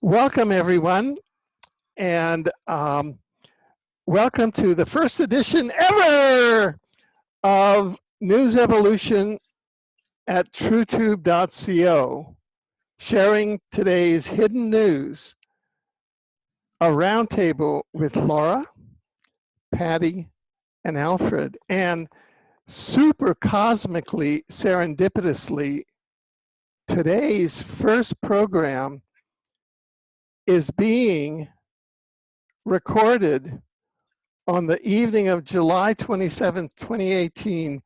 Welcome, everyone, and welcome to the first edition ever of News Evolution at TrueTube.co, sharing today's hidden news, a roundtable with Laura, Patty, and Alfred, and super cosmically, serendipitously, today's first program is being recorded on the evening of July 27, 2018,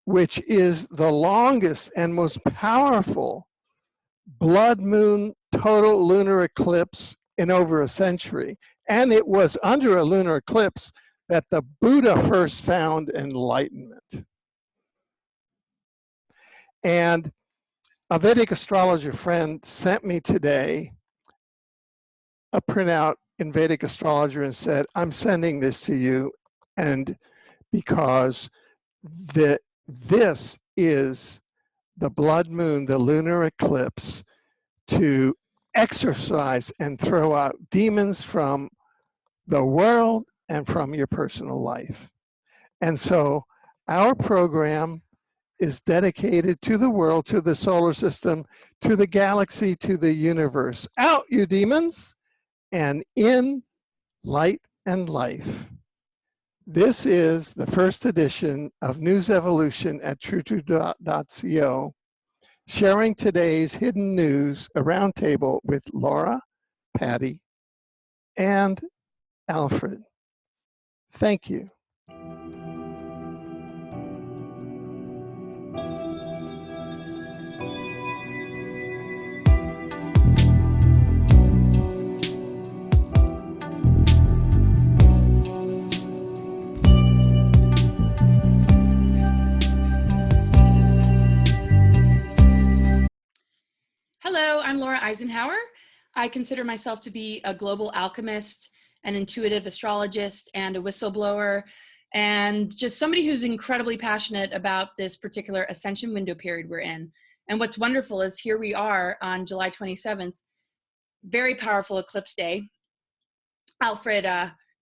which is the longest and most powerful blood moon total lunar eclipse in over a century. And it was under a lunar eclipse that the Buddha first found enlightenment. And a Vedic astrologer friend sent me today a printout in Vedic Astrologer and said, I'm sending this to you, and because this is the blood moon, the lunar eclipse, to exorcise and throw out demons from the world and from your personal life. And so our program is dedicated to the world, to the solar system, to the galaxy, to the universe. Out, you demons! And in light and life. This is the first edition of News Evolution at TrueTube.co, sharing today's hidden news, a roundtable with Laura, Patty, and Alfred. Thank you. Hello, I'm Laura Eisenhower. I consider myself to be a global alchemist, an intuitive astrologist, and a whistleblower, and just somebody who's incredibly passionate about this particular ascension window period we're in. And what's wonderful is here we are on July 27th, very powerful eclipse day. Alfred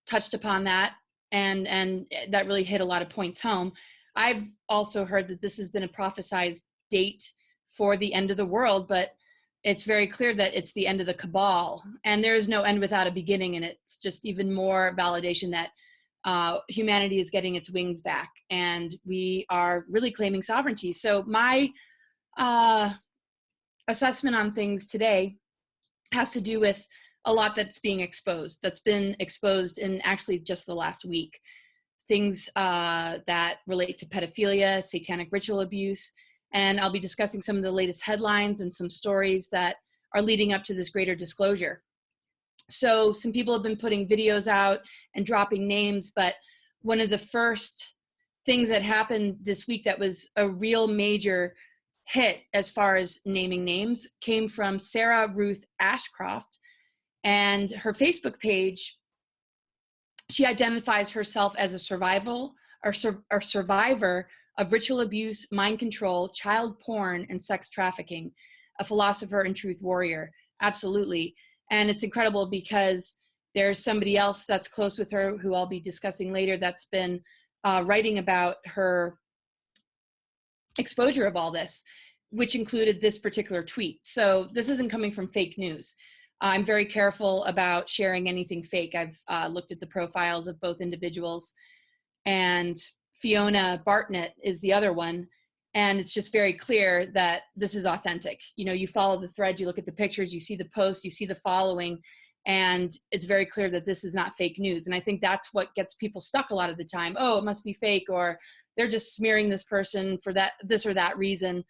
touched upon that, and that really hit a lot of points home. I've also heard that this has been a prophesized date for the end of the world, but it's very clear that it's the end of the cabal, and there is no end without a beginning, and it's just even more validation that humanity is getting its wings back, and we are really claiming sovereignty. So my assessment on things today has to do with a lot that's being exposed, that's been exposed in actually just the last week. Things that relate to pedophilia, satanic ritual abuse, and I'll be discussing some of the latest headlines and some stories that are leading up to this greater disclosure. So some people have been putting videos out and dropping names, but one of the first things that happened this week that was a real major hit as far as naming names came from Sarah Ruth Ashcroft, and her Facebook page, she identifies herself as a survivor of ritual abuse, mind control, child porn, and sex trafficking, a philosopher and truth warrior. Absolutely. And it's incredible because there's somebody else that's close with her who I'll be discussing later that's been writing about her exposure of all this, which included this particular tweet. So this isn't coming from fake news. I'm very careful about sharing anything fake. I've looked at the profiles of both individuals, and Fiona Bartnett is the other one. And it's just very clear that this is authentic. You know, you follow the thread, you look at the pictures, you see the posts, you see the following, and it's very clear that this is not fake news. And I think that's what gets people stuck a lot of the time. Oh, it must be fake, or they're just smearing this person for that, this or that reason.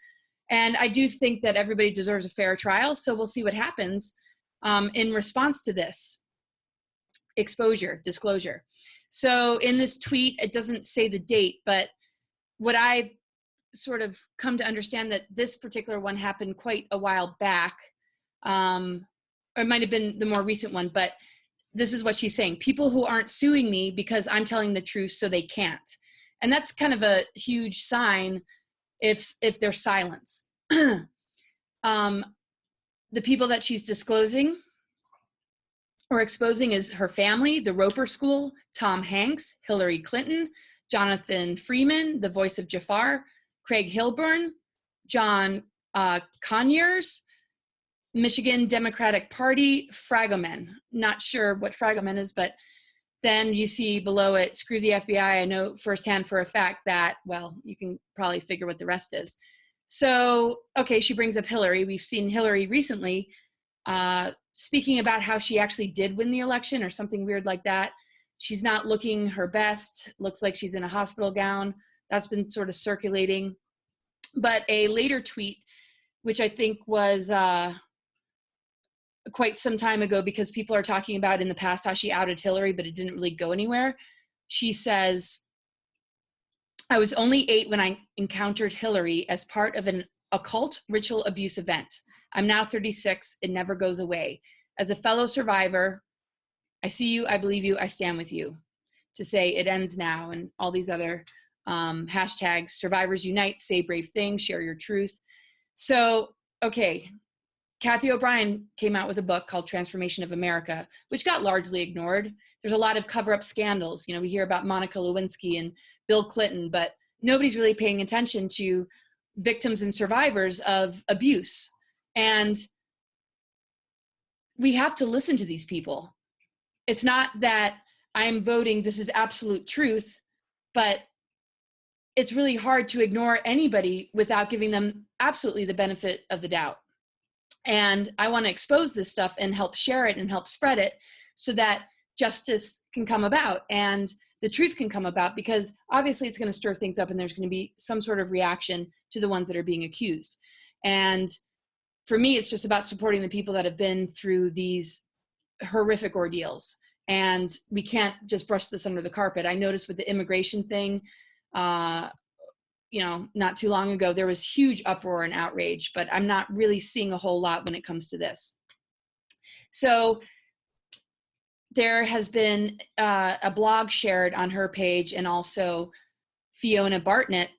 And I do think that everybody deserves a fair trial. So we'll see what happens in response to this disclosure. So in this tweet, it doesn't say the date, but what I sort of come to understand that this particular one happened quite a while back, or it might have been the more recent one, but this is what she's saying. People who aren't suing me because I'm telling the truth so they can't. And that's kind of a huge sign if there's silence. The people that she's disclosing or exposing is her family, the Roper School, Tom Hanks, Hillary Clinton, Jonathan Freeman, the voice of Jafar, Craig Hilburn, John Conyers, Michigan Democratic Party, Fragomen. Not sure what Fragomen is, but then you see below it, screw the FBI. I know firsthand for a fact that, well, you can probably figure what the rest is. So, okay, she brings up Hillary. We've seen Hillary recently speaking about how she actually did win the election or something weird like that. She's not looking her best. Looks like she's in a hospital gown. That's been sort of circulating. But a later tweet, which I think was quite some time ago, because people are talking about in the past how she outed Hillary, but it didn't really go anywhere. She says, I was only 8 when I encountered Hillary as part of an occult ritual abuse event. I'm now 36. It never goes away. As a fellow survivor, I see you, I believe you, I stand with you. To say it ends now, and all these other hashtags, survivors unite, say brave things, share your truth. So, okay, Kathy O'Brien came out with a book called Transformation of America, which got largely ignored. There's a lot of cover-up scandals. You know, we hear about Monica Lewinsky and Bill Clinton, but nobody's really paying attention to victims and survivors of abuse. And we have to listen to these people. It's not that I'm voting this is absolute truth, but it's really hard to ignore anybody without giving them absolutely the benefit of the doubt. And I want to expose this stuff and help share it and help spread it so that justice can come about and the truth can come about, because obviously it's going to stir things up and there's going to be some sort of reaction to the ones that are being accused. And for me, it's just about supporting the people that have been through these horrific ordeals. And we can't just brush this under the carpet. I noticed with the immigration thing, you know, not too long ago, there was huge uproar and outrage, but I'm not really seeing a whole lot when it comes to this. So there has been a blog shared on her page, and also Fiona Bartnett,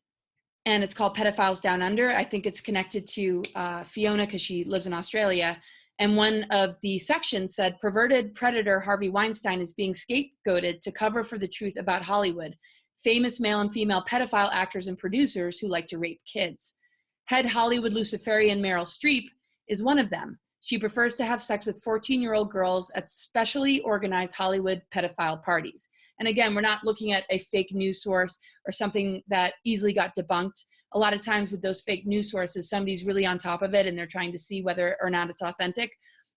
and it's called Pedophiles Down Under. I think it's connected to Fiona because she lives in Australia. And one of the sections said, perverted predator Harvey Weinstein is being scapegoated to cover for the truth about Hollywood. Famous male and female pedophile actors and producers who like to rape kids. Head Hollywood Luciferian Meryl Streep is one of them. She prefers to have sex with 14-year-old girls at specially organized Hollywood pedophile parties. And again, we're not looking at a fake news source or something that easily got debunked. A lot of times with those fake news sources, somebody's really on top of it and they're trying to see whether or not it's authentic.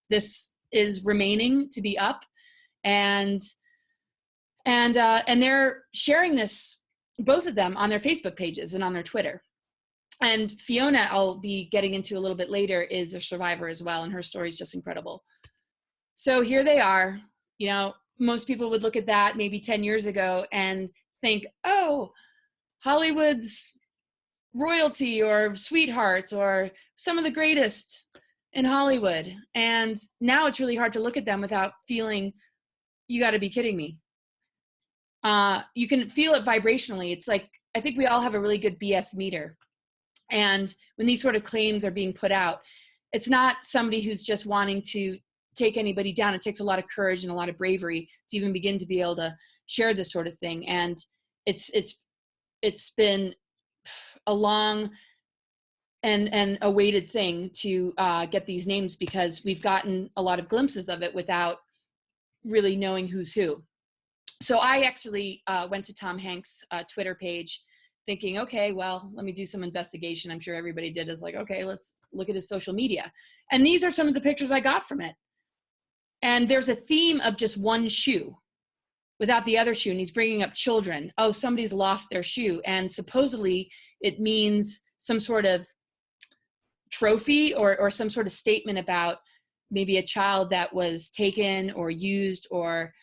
This is remaining to be up. And they're sharing this, both of them, on their Facebook pages and on their Twitter. And Fiona, I'll be getting into a little bit later, is a survivor as well, and her story is just incredible. So here they are. You know, most people would look at that maybe 10 years ago and think, oh, Hollywood's royalty or sweethearts or some of the greatest in Hollywood. And now it's really hard to look at them without feeling, you got to be kidding me. You can feel it vibrationally. It's like, I think we all have a really good BS meter. And when these sort of claims are being put out, it's not somebody who's just wanting to take anybody down. It takes a lot of courage and a lot of bravery to even begin to be able to share this sort of thing. And it's been a long and awaited thing to get these names, because we've gotten a lot of glimpses of it without really knowing who's who. So I actually went to Tom Hanks' Twitter page thinking, okay, well, let me do some investigation. I'm sure everybody did, is like, okay, let's look at his social media. And these are some of the pictures I got from it. And there's a theme of just one shoe without the other shoe. And he's bringing up children. Oh, somebody's lost their shoe. And supposedly it means some sort of trophy or some sort of statement about maybe a child that was taken or used, or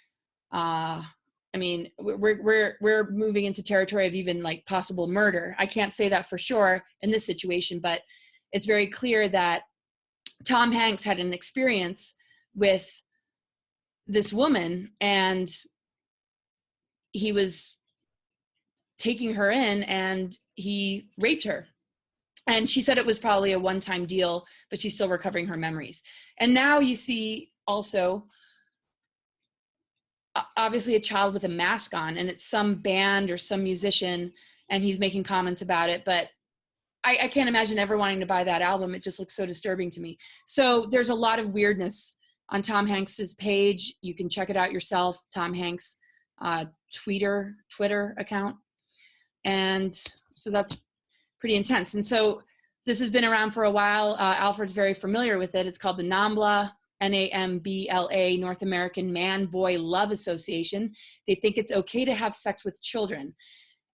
I mean, we're moving into territory of even like possible murder. I can't say that for sure in this situation, but it's very clear that Tom Hanks had an experience with this woman, and he was taking her in and he raped her. And she said it was probably a one-time deal, but she's still recovering her memories. And now you see also, obviously, a child with a mask on, and it's some band or some musician, and he's making comments about it. But I can't imagine ever wanting to buy that album. It just looks so disturbing to me. So there's a lot of weirdness on Tom Hanks's page. You can check it out yourself, Tom Hanks Twitter account. And so that's pretty intense. And so this has been around for a while. Alfred's very familiar with it. It's called the NAMBLA, NAMBLA, North American Man-Boy Love Association. They think it's okay to have sex with children.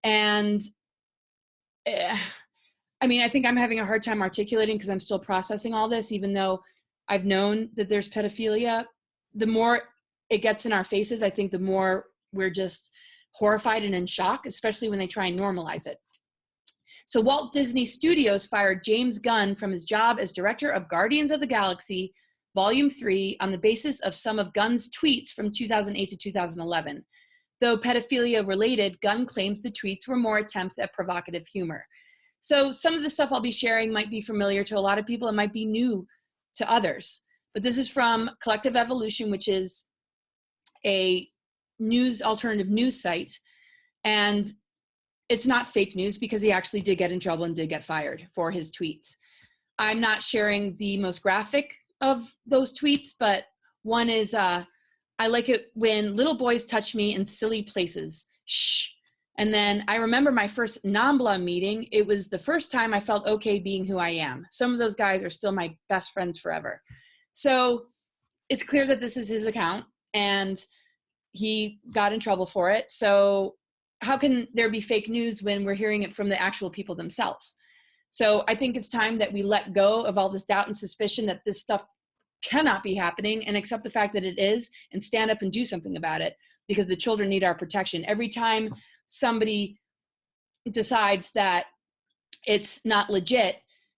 And I mean, I think I'm having a hard time articulating because I'm still processing all this, even though I've known that there's pedophilia. The more it gets in our faces, I think the more we're just horrified and in shock, especially when they try and normalize it. So Walt Disney Studios fired James Gunn from his job as director of Guardians of the Galaxy, Volume 3, on the basis of some of Gunn's tweets from 2008 to 2011. Though pedophilia related, Gunn claims the tweets were more attempts at provocative humor. So some of the stuff I'll be sharing might be familiar to a lot of people. It might be new to others. But this is from Collective Evolution, which is a alternative news site. And it's not fake news because he actually did get in trouble and did get fired for his tweets. I'm not sharing the most graphic of those tweets, but one is, I like it when little boys touch me in silly places. Shh. And then I remember my first NAMBLA meeting. It was the first time I felt okay being who I am. Some of those guys are still my best friends forever. So it's clear that this is his account and he got in trouble for it. So how can there be fake news when we're hearing it from the actual people themselves? So I think it's time that we let go of all this doubt and suspicion that this stuff cannot be happening and accept the fact that it is and stand up and do something about it, because the children need our protection. Every time somebody decides that it's not legit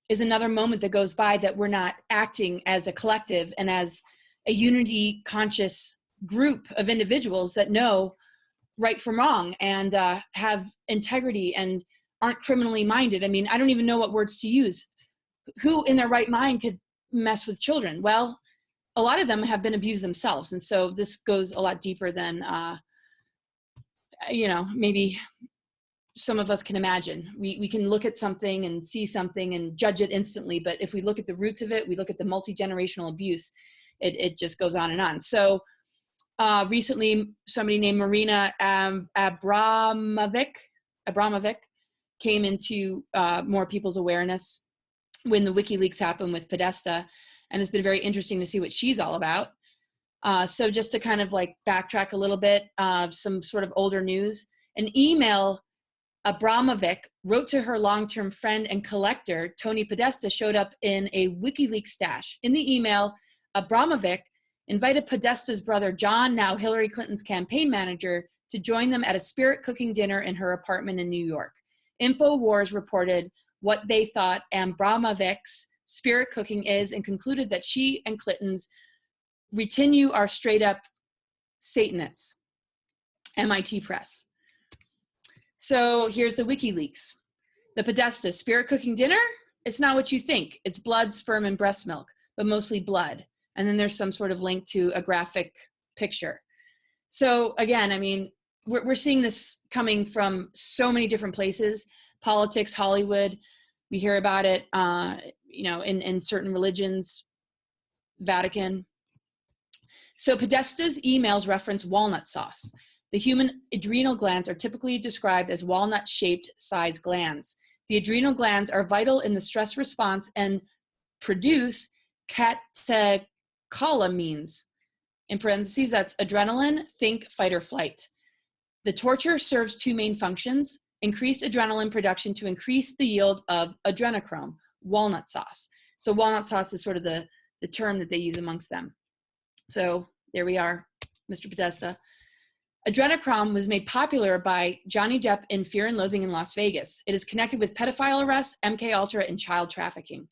is another moment that goes by that we're not acting as a collective and as a unity conscious group of individuals that know right from wrong and have integrity and aren't criminally minded. I mean, I don't even know what words to use. Who in their right mind could mess with children? Well, a lot of them have been abused themselves. And so this goes a lot deeper than, maybe some of us can imagine. We can look at something and see something and judge it instantly. But if we look at the roots of it, we look at the multi-generational abuse, it just goes on and on. So recently, somebody named Marina Abramovic came into more people's awareness when the WikiLeaks happened with Podesta. And it's been very interesting to see what she's all about. So just to kind of like backtrack a little bit of some sort of older news, an email Abramovic wrote to her long-term friend and collector, Tony Podesta, showed up in a WikiLeaks stash. In the email, Abramovic invited Podesta's brother, John, now Hillary Clinton's campaign manager, to join them at a spirit cooking dinner in her apartment in New York. InfoWars reported what they thought Abramovic's spirit cooking is and concluded that she and Clinton's retinue are straight up Satanists. MIT Press. So here's the WikiLeaks. The Podesta spirit cooking dinner, it's not what you think. It's blood, sperm, and breast milk, but mostly blood. And then there's some sort of link to a graphic picture. So again, I mean, we're seeing this coming from so many different places: politics, Hollywood. We hear about it, in certain religions, Vatican. So Podesta's emails reference walnut sauce. The human adrenal glands are typically described as walnut-shaped sized glands. The adrenal glands are vital in the stress response and produce catecholamines. In parentheses, that's adrenaline, think, fight, or flight. The torture serves two main functions: increased adrenaline production to increase the yield of adrenochrome, walnut sauce. So walnut sauce is sort of the term that they use amongst them. So there we are, Mr. Podesta. Adrenochrome was made popular by Johnny Depp in Fear and Loathing in Las Vegas. It is connected with pedophile arrests, MK Ultra, and child trafficking.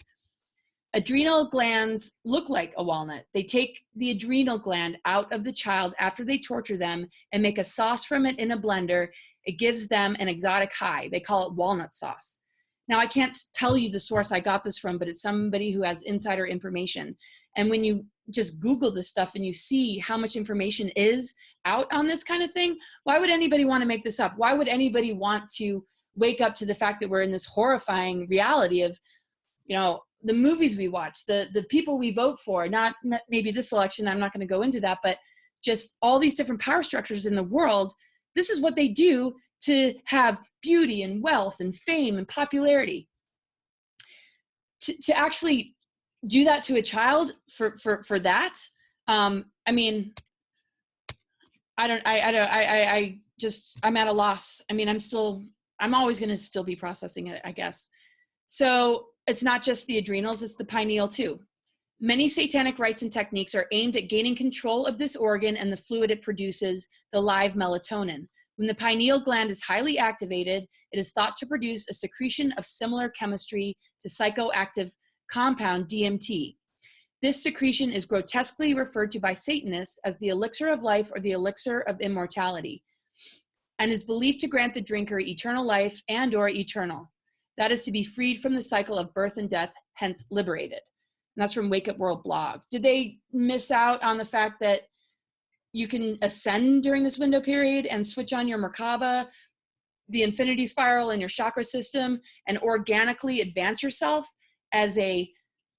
Adrenal glands look like a walnut. They take the adrenal gland out of the child after they torture them and make a sauce from it in a blender. It gives them an exotic high. They call it walnut sauce. Now, I can't tell you the source I got this from, but it's somebody who has insider information. And when you just Google this stuff and you see how much information is out on this kind of thing, why would anybody want to make this up? Why would anybody want to wake up to the fact that we're in this horrifying reality of, you know, the movies we watch, the people we vote for, not maybe this election, I'm not going to go into that, but just all these different power structures in the world, this is what they do to have beauty and wealth and fame and popularity. To actually do that to a child for that, I mean, I'm at a loss. I mean, I'm always going to still be processing it, I guess. So it's not just the adrenals, it's the pineal too. Many satanic rites and techniques are aimed at gaining control of this organ and the fluid it produces, the live melatonin. When the pineal gland is highly activated, it is thought to produce a secretion of similar chemistry to psychoactive compound DMT. This secretion is grotesquely referred to by Satanists as the elixir of life or the elixir of immortality, and is believed to grant the drinker eternal life and or eternal. That is to be freed from the cycle of birth and death, hence liberated. And that's from Wake Up World blog. Did they miss out on the fact that you can ascend during this window period and switch on your Merkaba, the infinity spiral in your chakra system, and organically advance yourself as a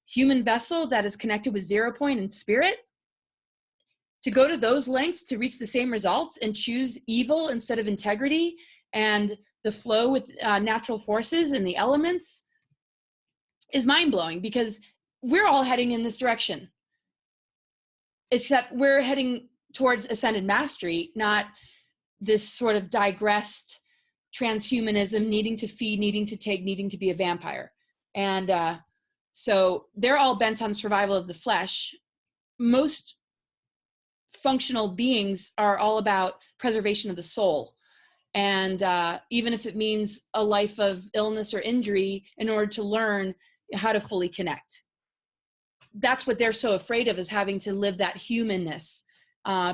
human vessel that is connected with 0 point in spirit? To go to those lengths to reach the same results and choose evil instead of integrity and the flow with natural forces and the elements is mind-blowing, because we're all heading in this direction, except we're heading towards ascended mastery, not this sort of digressed transhumanism, needing to feed, needing to take, needing to be a vampire. And so they're all bent on survival of the flesh. Most functional beings are all about preservation of the soul. And even if it means a life of illness or injury in order to learn how to fully connect. That's what they're so afraid of, is having to live that humanness,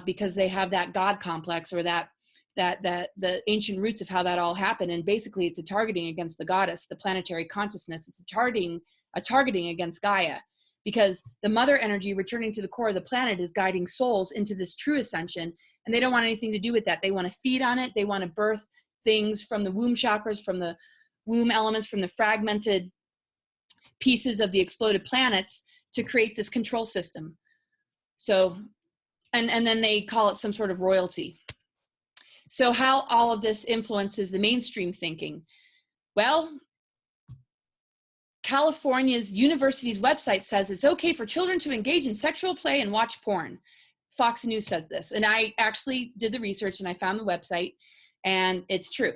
because they have that God complex, or that the ancient roots of how that all happened. And basically it's a targeting against the goddess, the planetary consciousness. It's a targeting against Gaia, because the mother energy returning to the core of the planet is guiding souls into this true ascension. And they don't want anything to do with that. They want to feed on it. They want to birth things from the womb chakras, from the womb elements, from the fragmented pieces of the exploded planets to create this control system. So, and then they call it some sort of royalty. So how all of this influences the mainstream thinking? Well, California's university's website says it's okay for children to engage in sexual play and watch porn. Fox News says this, and I actually did the research and I found the website, and it's true.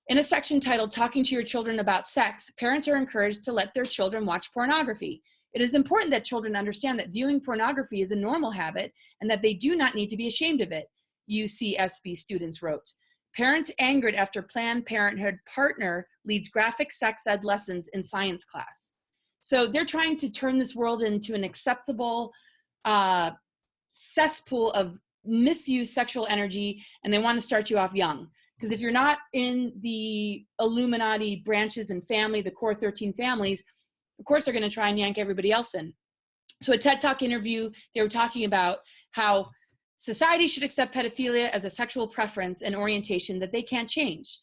In a section titled "Talking to Your Children About Sex," parents are encouraged to let their children watch pornography. It is important that children understand that viewing pornography is a normal habit and that they do not need to be ashamed of it, UCSB students wrote. Parents angered after Planned Parenthood partner leads graphic sex ed lessons in science class. So they're trying to turn this world into an acceptable cesspool of misused sexual energy, and they want to start you off young. Because if you're not in the Illuminati branches and family, the core 13 families, of course they're going to try and yank everybody else in. So a TED Talk interview, they were talking about how society should accept pedophilia as a sexual preference and orientation that they can't change.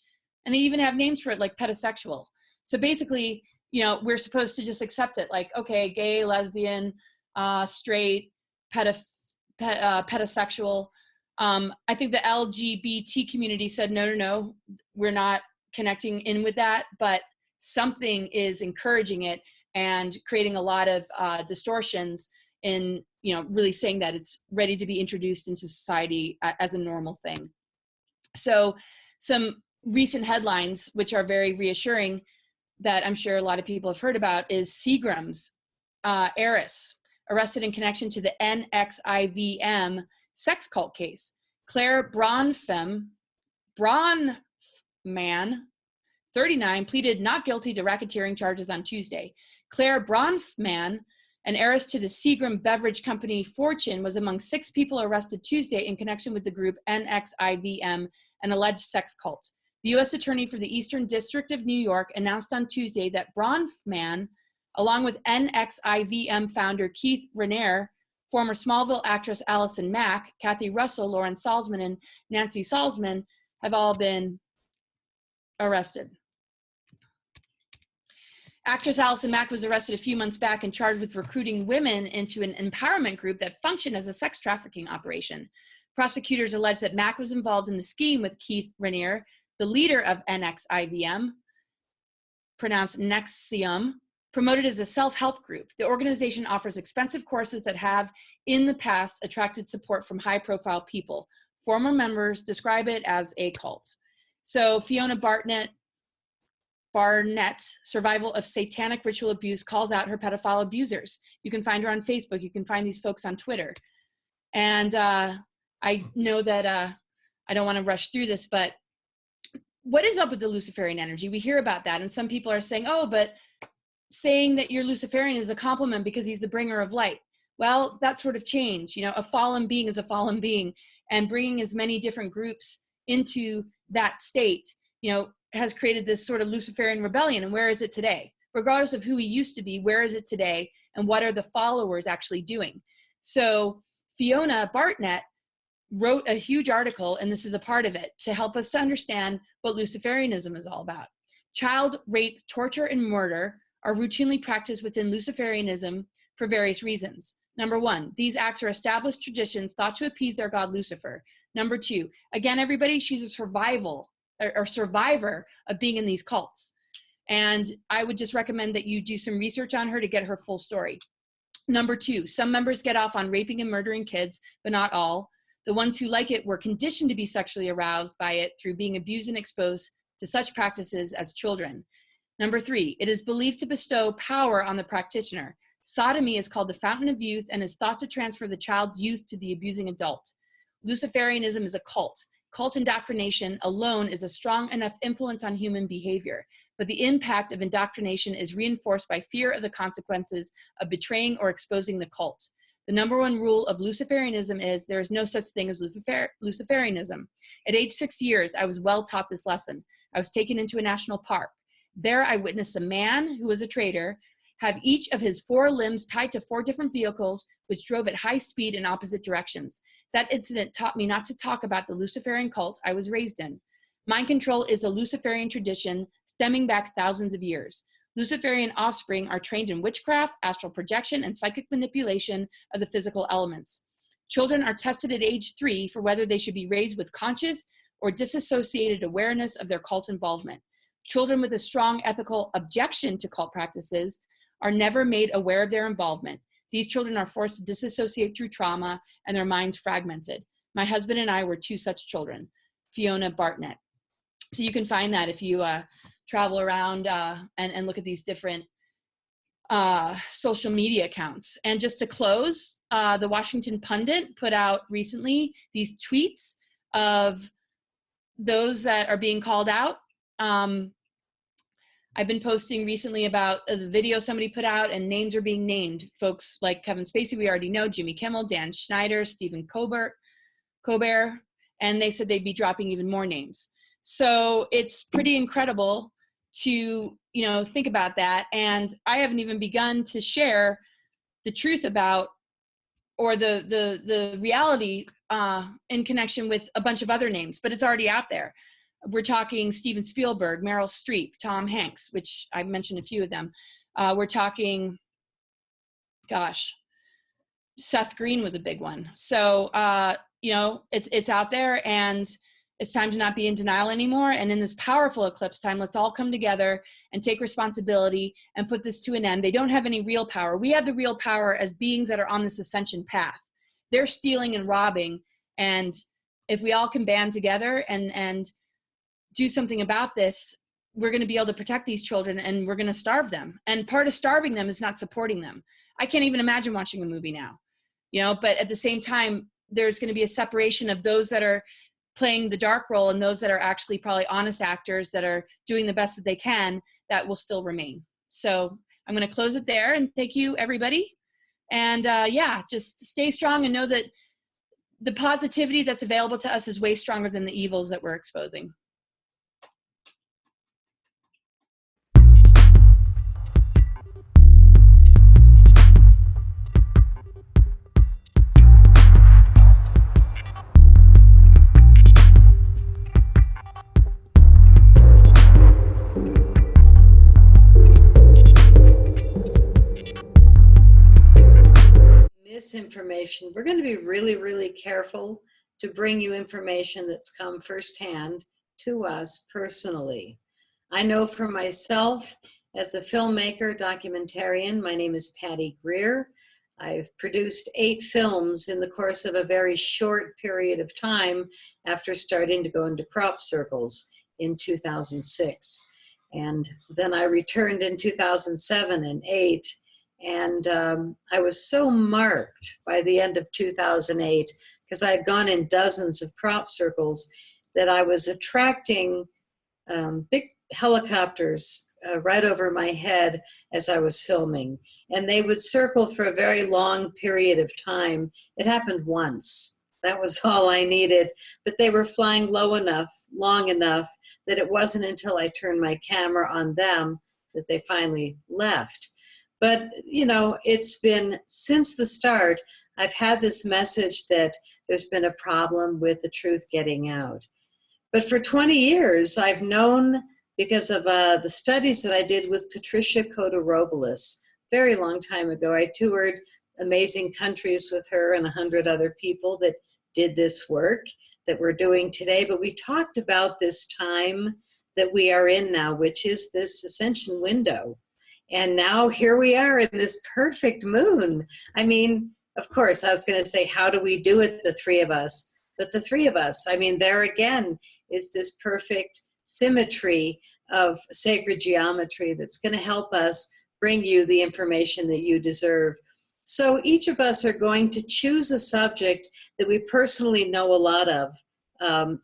And they even have names for it, like pedosexual. So basically, you know, we're supposed to just accept it, like, okay, gay, lesbian, straight, pedosexual. I think the LGBT community said, no, we're not connecting in with that, but something is encouraging it and creating a lot of distortions in, you know, really saying that it's ready to be introduced into society as a normal thing. So some recent headlines, which are very reassuring, that I'm sure a lot of people have heard about, is Seagram's heiress arrested in connection to the NXIVM sex cult case. Claire Bronfman, 39, pleaded not guilty to racketeering charges on Tuesday. Claire Bronfman, an heiress to the Seagram beverage company Fortune, was among 6 people arrested Tuesday in connection with the group NXIVM, an alleged sex cult. The U.S. Attorney for the Eastern District of New York announced on Tuesday that Bronfman, along with NXIVM founder Keith Raniere, former Smallville actress Allison Mack, Kathy Russell, Lauren Salzman, and Nancy Salzman, have all been arrested. Actress Allison Mack was arrested a few months back and charged with recruiting women into an empowerment group that functioned as a sex trafficking operation. Prosecutors allege that Mack was involved in the scheme with Keith Raniere, the leader of NXIVM, pronounced Nexium, promoted as a self-help group. The organization offers expensive courses that have, in the past, attracted support from high-profile people. Former members describe it as a cult. So Fiona Barnett, Survival of Satanic Ritual Abuse, calls out her pedophile abusers. You can find her on Facebook. You can find these folks on Twitter. And I know that I don't want to rush through this, but what is up with the Luciferian energy? We hear about that, and some people are saying, oh, but saying that you're Luciferian is a compliment because he's the bringer of light. Well, that sort of changed. You know, a fallen being is a fallen being, and bringing as many different groups into that state, you know, has created this sort of Luciferian rebellion. And where is it today? Regardless of who he used to be, where is it today? And what are the followers actually doing? So Fiona Barnett wrote a huge article, and this is a part of it, to help us to understand what Luciferianism is all about. Child rape, torture, and murder are routinely practiced within Luciferianism for various reasons. Number 1, these acts are established traditions thought to appease their god Lucifer. Number 2, again, everybody, she's a survivor of being in these cults. And I would just recommend that you do some research on her to get her full story. Number 2, some members get off on raping and murdering kids, but not all. The ones who like it were conditioned to be sexually aroused by it through being abused and exposed to such practices as children. Number 3, it is believed to bestow power on the practitioner. Sodomy is called the fountain of youth and is thought to transfer the child's youth to the abusing adult. Luciferianism is a cult. Cult indoctrination alone is a strong enough influence on human behavior, but the impact of indoctrination is reinforced by fear of the consequences of betraying or exposing the cult. The number 1 rule of Luciferianism is there is no such thing as Luciferianism. At age 6 years, I was well taught this lesson. I was taken into a national park. There I witnessed a man who was a traitor have each of his 4 limbs tied to 4 different vehicles, which drove at high speed in opposite directions. That incident taught me not to talk about the Luciferian cult I was raised in. Mind control is a Luciferian tradition stemming back thousands of years. Luciferian offspring are trained in witchcraft, astral projection, and psychic manipulation of the physical elements. Children are tested at age 3 for whether they should be raised with conscious or disassociated awareness of their cult involvement. Children with a strong ethical objection to cult practices are never made aware of their involvement. These children are forced to disassociate through trauma and their minds fragmented. My husband and I were 2 such children. Fiona Barnett. So you can find that if you travel around and look at these different social media accounts. And just to close, the Washington Pundit put out recently these tweets of those that are being called out. I've been posting recently about the video somebody put out, and names are being named. Folks like Kevin Spacey, we already know, Jimmy Kimmel, Dan Schneider, Stephen Colbert, and they said they'd be dropping even more names. So it's pretty incredible to, think about that. And I haven't even begun to share the truth about, or the reality in connection with a bunch of other names, but it's already out there. We're talking Steven Spielberg, Meryl Streep, Tom Hanks, which I mentioned a few of them. We're talking, Seth Green was a big one. So, it's out there, and it's time to not be in denial anymore. And in this powerful eclipse time, let's all come together and take responsibility and put this to an end. They don't have any real power. We have the real power as beings that are on this ascension path. They're stealing and robbing. And if we all can band together and do something about this, we're going to be able to protect these children, and we're going to starve them. And part of starving them is not supporting them. I can't even imagine watching a movie now, you know, but at the same time, there's going to be a separation of those that are playing the dark role and those that are actually probably honest actors that are doing the best that they can, that will still remain. So I'm going to close it there, and thank you, everybody. And yeah, just stay strong and know that the positivity that's available to us is way stronger than the evils that we're exposing. Misinformation. We're going to be really, really careful to bring you information that's come firsthand to us personally. I know for myself, as a filmmaker, documentarian, my name is Patty Greer. I've produced 8 films in the course of a very short period of time after starting to go into crop circles in 2006. And then I returned in 2007 and 8. And I was so marked by the end of 2008, because I had gone in dozens of crop circles, that I was attracting big helicopters right over my head as I was filming. And they would circle for a very long period of time. It happened once. That was all I needed. But they were flying low enough, long enough, that it wasn't until I turned my camera on them that they finally left. But, you know, it's been, since the start, I've had this message that there's been a problem with the truth getting out. But for 20 years, I've known, because of the studies that I did with Patricia Coto-Robles, very long time ago. I toured amazing countries with her and 100 other people that did this work that we're doing today. But we talked about this time that we are in now, which is this ascension window. And now here we are in this perfect moon. I mean, of course, I was going to say, how do we do it, the 3 of us? But the 3 of us, I mean, there again is this perfect symmetry of sacred geometry that's going to help us bring you the information that you deserve. So each of us are going to choose a subject that we personally know a lot of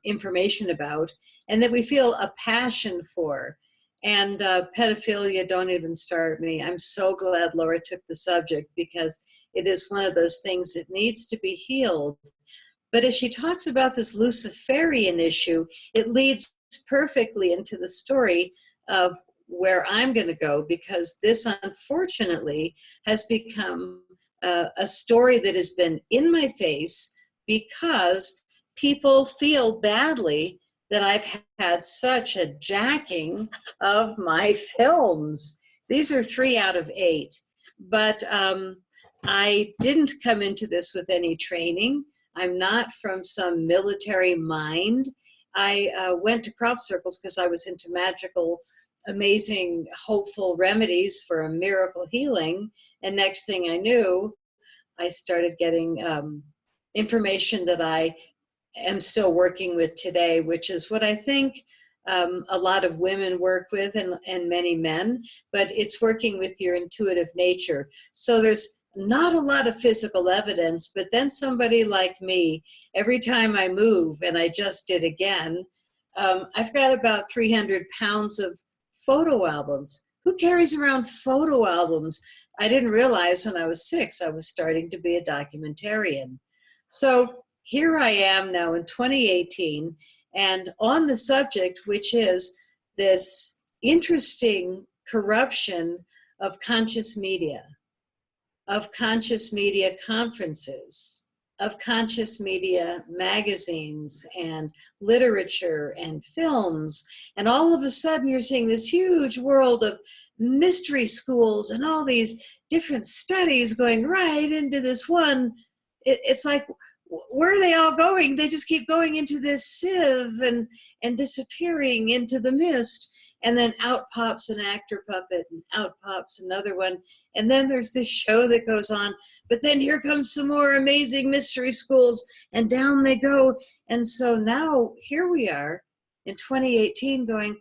information about, and that we feel a passion for. And pedophilia, don't even start me. I'm so glad Laura took the subject, because it is one of those things that needs to be healed. But as she talks about this Luciferian issue, it leads perfectly into the story of where I'm going to go, because this, unfortunately, has become a story that has been in my face, because people feel badly that I've had such a jacking of my films. These are 3 out of 8. But I didn't come into this with any training. I'm not from some military mind. I went to crop circles because I was into magical, amazing, hopeful remedies for a miracle healing. And next thing I knew, I started getting information that I am still working with today, which is what I think a lot of women work with, and many men, but it's working with your intuitive nature. So there's not a lot of physical evidence, but then somebody like me, every time I move, and I just did again, I've got about 300 pounds of photo albums. Who carries around photo albums? I didn't realize when I was 6, I was starting to be a documentarian. So here I am now in 2018, and on the subject, which is this interesting corruption of conscious media conferences, of conscious media magazines and literature and films. And all of a sudden you're seeing this huge world of mystery schools and all these different studies going right into this one. It's like, where are they all going? They just keep going into this sieve and disappearing into the mist. And then out pops an actor puppet, and out pops another one. And then there's this show that goes on. But then here comes some more amazing mystery schools, and down they go. And so now here we are in 2018 going,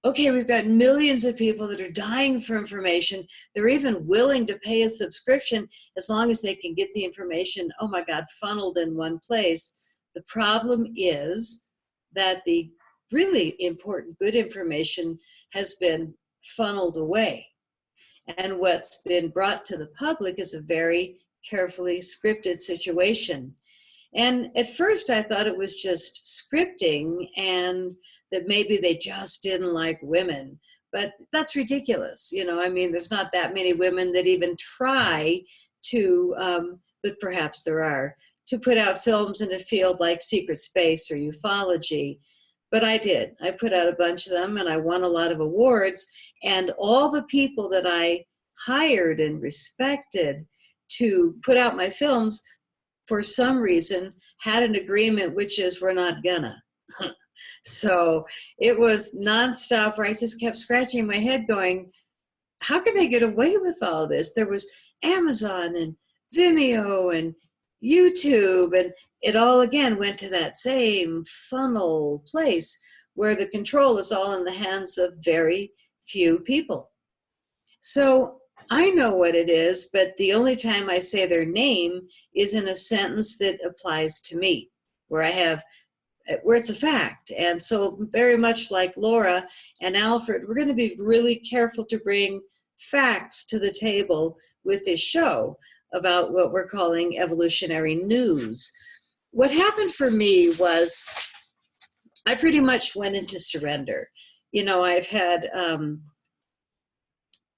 okay, we've got millions of people that are dying for information. They're even willing to pay a subscription as long as they can get the information, oh my God, funneled in one place. The problem is that the really important, good information has been funneled away. And what's been brought to the public is a very carefully scripted situation. And at first I thought it was just scripting and that maybe they just didn't like women. But that's ridiculous. You know, I mean, there's not that many women that even try to, but perhaps there are, to put out films in a field like secret space or ufology. But I did. I put out a bunch of them and I won a lot of awards. And all the people that I hired and respected to put out my films, for some reason, had an agreement, which is we're not gonna. So it was nonstop where I just kept scratching my head going, how can they get away with all this? There was Amazon and Vimeo and YouTube, and it all again went to that same funnel place where the control is all in the hands of very few people. So I know what it is, but the only time I say their name is in a sentence that applies to me, where it's a fact. And so very much like Laura and Alfred, we're going to be really careful to bring facts to the table with this show about what we're calling evolutionary news. What happened for me was I pretty much went into surrender. You know, I've had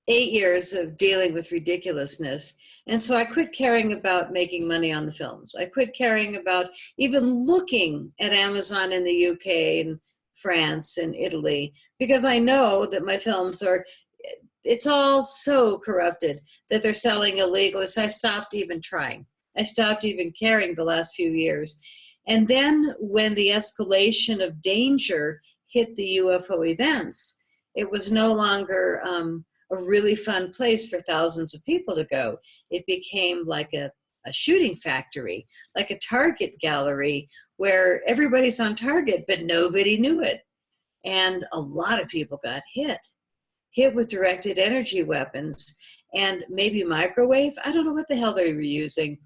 8 years of dealing with ridiculousness. And so I quit caring about making money on the films. I quit caring about even looking at Amazon in the UK and France and Italy, because I know that my films it's all so corrupted that they're selling illegally. So I stopped even trying. I stopped even caring the last few years. And then when the escalation of danger hit the UFO events, it was no longer a really fun place for thousands of people to go. It became like a shooting factory, like a target gallery where everybody's on target, but nobody knew it. And a lot of people got hit with directed energy weapons and maybe microwave. I don't know what the hell they were using,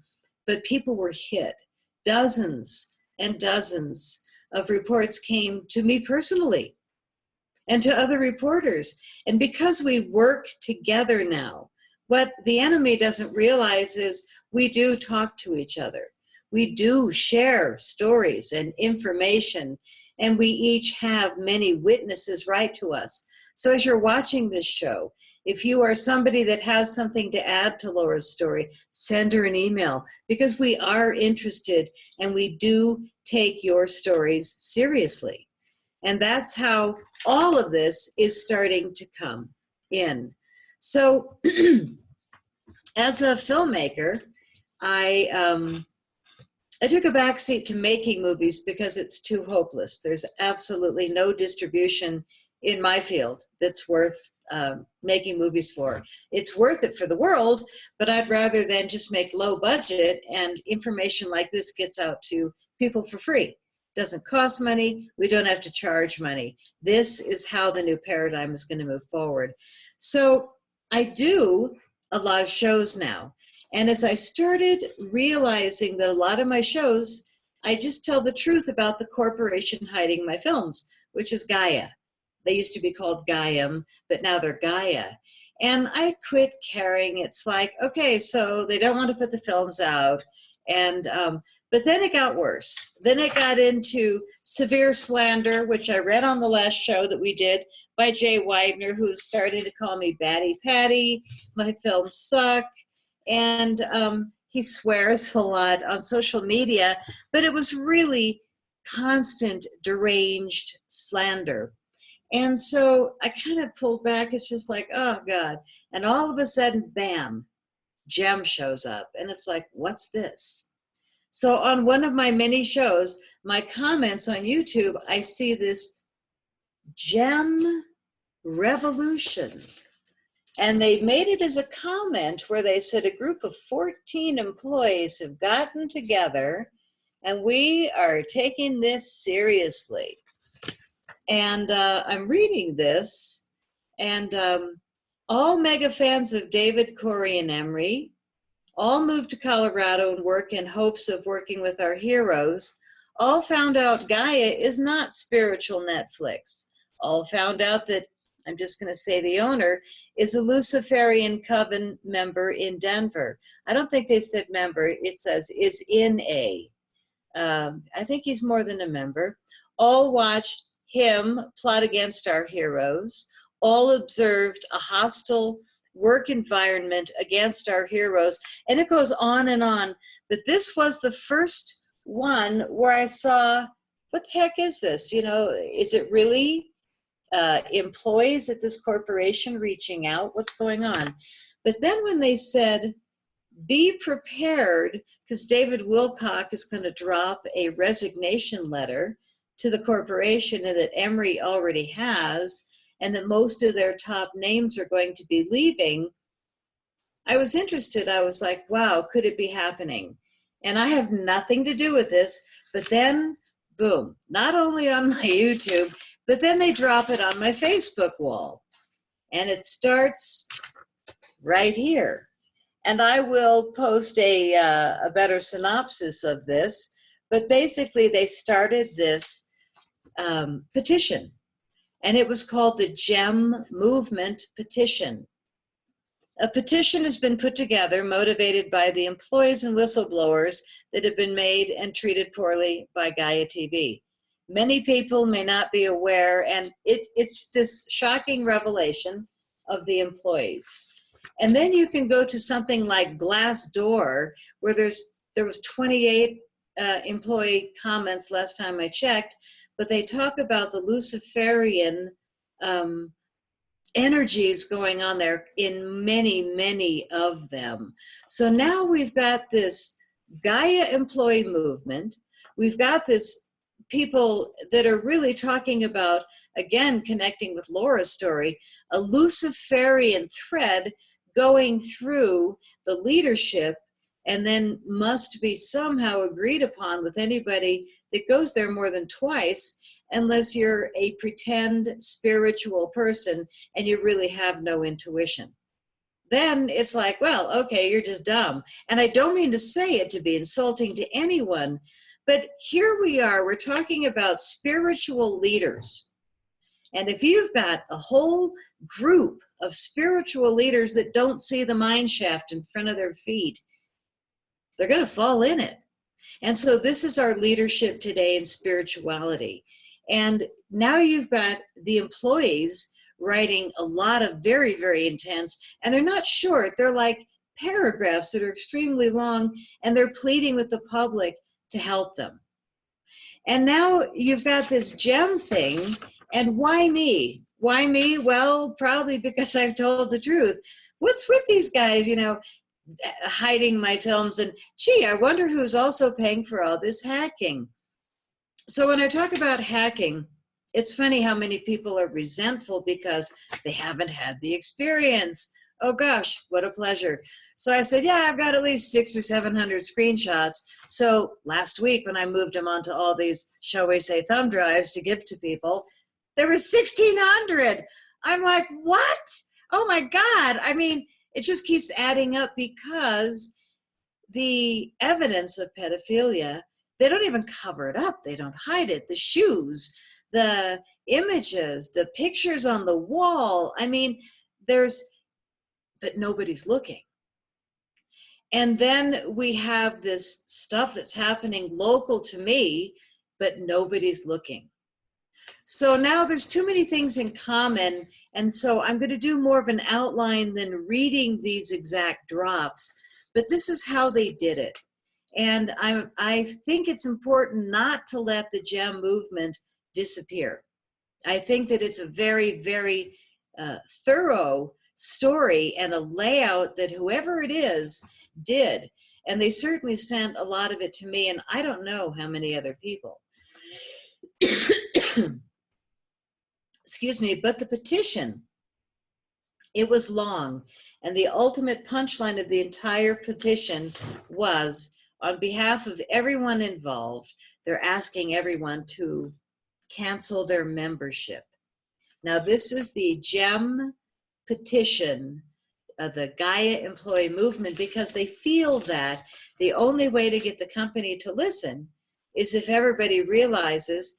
but people were hit. Dozens and dozens of reports came to me personally and to other reporters. And because we work together now, what the enemy doesn't realize is we do talk to each other. We do share stories and information, and we each have many witnesses write to us. So as you're watching this show, if you are somebody that has something to add to Laura's story, send her an email, because we are interested and we do take your stories seriously. And that's how all of this is starting to come in. So as a filmmaker, I took a backseat to making movies because it's too hopeless. There's absolutely no distribution in my field that's worth making movies for. It's worth it for the world, but I'd rather than just make low budget and information like this gets out to people for free. Doesn't cost money. We don't have to charge money. This is how the new paradigm is going to move forward. So I do a lot of shows now. And as I started realizing that a lot of my shows, I just tell the truth about the corporation hiding my films, which is Gaia. They used to be called Gaiam, but now they're Gaia. And I quit caring. It's like, okay, so they don't want to put the films out. And but then it got worse. Then it got into severe slander, which I read on the last show that we did by Jay Widener, who's starting to call me Batty Patty. My films suck. And he swears a lot on social media, but it was really constant, deranged slander. And so I kind of pulled back. It's just like, oh God. And all of a sudden, bam, Gem shows up. And it's like, what's this? So on one of my many shows, my comments on YouTube, I see this Gem revolution. And they made it as a comment where they said a group of 14 employees have gotten together and we are taking this seriously. And I'm reading this, and all mega fans of David, Corey, and Emery all moved to Colorado and work in hopes of working with our heroes. All found out Gaia is not spiritual Netflix. All found out that, I'm just going to say the owner, is a Luciferian Coven member in Denver. I don't think they said member, it says is in a. I think he's more than a member. All watched him plot against our heroes. All observed a hostile work environment against our heroes. And it goes on and on. But this was the first one where I saw, what the heck is this? You know, is it really employees at this corporation reaching out? What's going on? But then when they said, be prepared, because David Wilcock is going to drop a resignation letter to the corporation that Emery already has, and that most of their top names are going to be leaving, I was interested. I was like, wow, could it be happening? And I have nothing to do with this, but then, boom, not only on my YouTube, but then they drop it on my Facebook wall. And it starts right here. And I will post a better synopsis of this, but basically they started this petition, and it was called the GEM Movement Petition. A petition has been put together, motivated by the employees and whistleblowers that have been made and treated poorly by Gaia TV. Many people may not be aware, and it's this shocking revelation of the employees. And then you can go to something like Glassdoor, where there was 28 employee comments last time I checked, but they talk about the Luciferian energies going on there in many, many of them. So now we've got this Gaia employee movement. We've got this people that are really talking about, again, connecting with Laura's story, a Luciferian thread going through the leadership, and then must be somehow agreed upon with anybody that goes there more than twice, unless you're a pretend spiritual person and you really have no intuition. Then it's like, well, okay, you're just dumb. And I don't mean to say it to be insulting to anyone, but here we are, we're talking about spiritual leaders. And if you've got a whole group of spiritual leaders that don't see the mine shaft in front of their feet, they're going to fall in it. And so this is our leadership today in spirituality. And now you've got the employees writing a lot of very, very intense, and they're not short, they're like paragraphs that are extremely long, and they're pleading with the public to help them. And now you've got this GEM thing, and why me? Why me? Well, probably because I've told the truth. What's with these guys, you know, hiding my films? And gee, I wonder who's also paying for all this hacking. So when I talk about hacking, it's funny how many people are resentful because they haven't had the experience. Oh gosh, what a pleasure. So I said, yeah, I've got at least 600 or 700 screenshots. So last week when I moved them onto all these, shall we say, thumb drives to give to people, there was 1,600. I'm like, what? Oh my God. I mean, it just keeps adding up because the evidence of pedophilia, they don't even cover it up. They don't hide it. The shoes, the images, the pictures on the wall. I mean, but nobody's looking. And then we have this stuff that's happening local to me, but nobody's looking. So now there's too many things in common. And so I'm going to do more of an outline than reading these exact drops, but this is how they did it. And I think it's important not to let the GEM movement disappear. I think that it's a very, very thorough story and a layout that whoever it is did. And they certainly sent a lot of it to me, and I don't know how many other people. Excuse me, but the petition, it was long. And the ultimate punchline of the entire petition was, on behalf of everyone involved, they're asking everyone to cancel their membership. Now, this is the GEM petition, the Gaia employee movement, because they feel that the only way to get the company to listen is if everybody realizes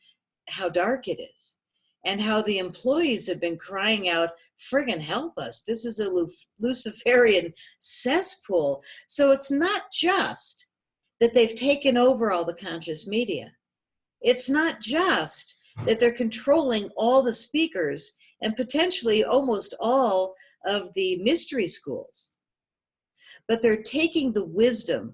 how dark it is and how the employees have been crying out, friggin' help us. This is a Luciferian cesspool. So it's not just that they've taken over all the conscious media. It's not just that they're controlling all the speakers and potentially almost all of the mystery schools, but they're taking the wisdom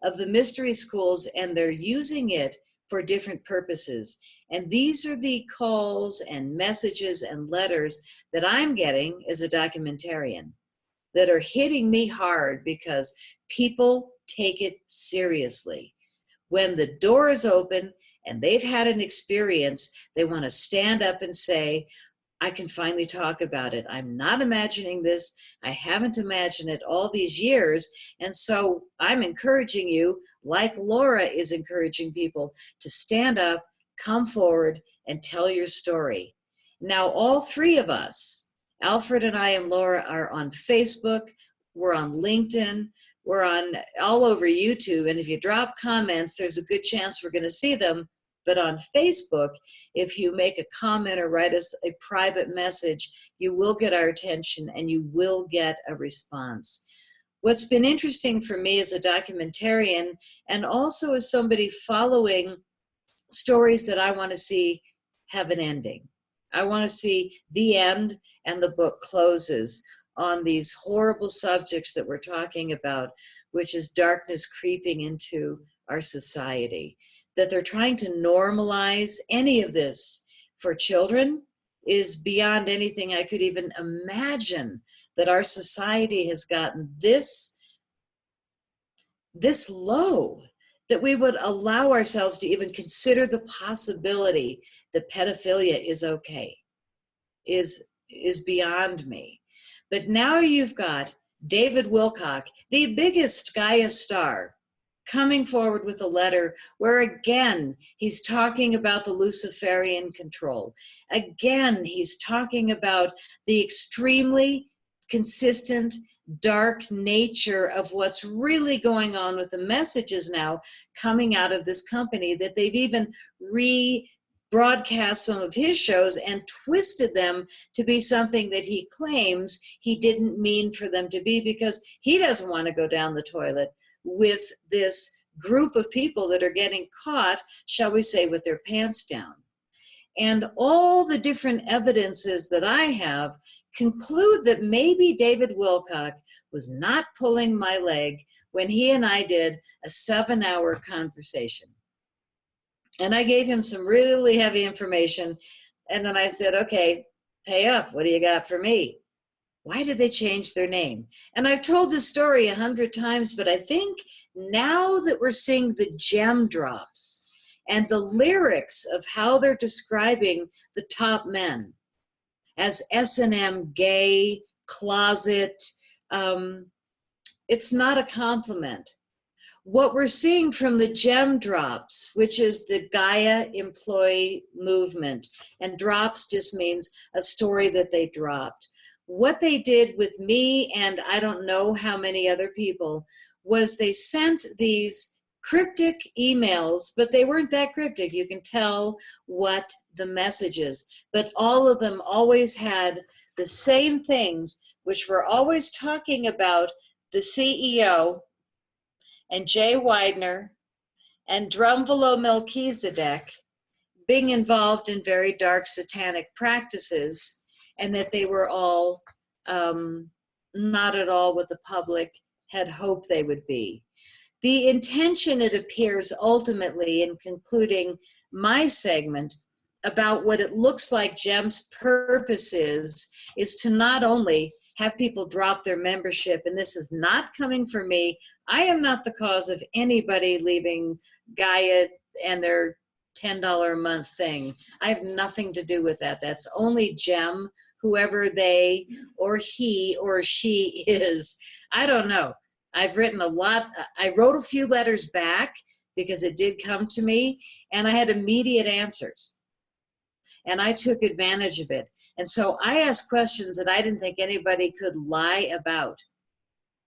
of the mystery schools and they're using it for different purposes. And these are the calls and messages and letters that I'm getting as a documentarian that are hitting me hard because people take it seriously. When the door is open and they've had an experience, they want to stand up and say, I can finally talk about it. I'm not imagining this. I haven't imagined it all these years. And so I'm encouraging you, like Laura is encouraging people, to stand up, come forward, and tell your story. Now, all three of us, Alfred and I and Laura, are on Facebook. We're on LinkedIn. We're on all over YouTube. And if you drop comments, there's a good chance we're going to see them. But on Facebook, if you make a comment or write us a private message, you will get our attention and you will get a response. What's been interesting for me as a documentarian and also as somebody following stories that I want to see have an ending. I want to see the end and the book closes on these horrible subjects that we're talking about, which is darkness creeping into our society. That they're trying to normalize any of this for children is beyond anything I could even imagine, that our society has gotten this low, that we would allow ourselves to even consider the possibility that pedophilia is okay, is beyond me. But now you've got David Wilcock, the biggest Gaia star, coming forward with a letter where again, he's talking about the Luciferian control. Again, he's talking about the extremely consistent, dark nature of what's really going on with the messages now coming out of this company, that they've even rebroadcast some of his shows and twisted them to be something that he claims he didn't mean for them to be, because he doesn't want to go down the toilet with this group of people that are getting caught, shall we say, with their pants down. And all the different evidences that I have conclude that maybe David Wilcock was not pulling my leg when he and I did a 7-hour conversation. And I gave him some really heavy information. And then I said, okay, pay up. What do you got for me? Why did they change their name? And I've told this story 100 times, but I think now that we're seeing the gem drops and the lyrics of how they're describing the top men as S&M, gay, closet, it's not a compliment. What we're seeing from the gem drops, which is the Gaia employee movement, and drops just means a story that they dropped. What they did with me, and I don't know how many other people, was they sent these cryptic emails, but they weren't that cryptic. You can tell what the message is. But all of them always had the same things, which were always talking about the CEO and Jay Widener and Drumvalo Melchizedek being involved in very dark satanic practices, and that they were all not at all what the public had hoped they would be. The intention, it appears, ultimately, in concluding my segment about what it looks like GEM's purpose is to not only have people drop their membership, and this is not coming from me. I am not the cause of anybody leaving Gaia and their $10 a month thing. I have nothing to do with that. That's only GEM, whoever they or he or she is. I don't know. I've written a lot. I wrote a few letters back because it did come to me, and I had immediate answers. and I took advantage of it. And so I asked questions that I didn't think anybody could lie about.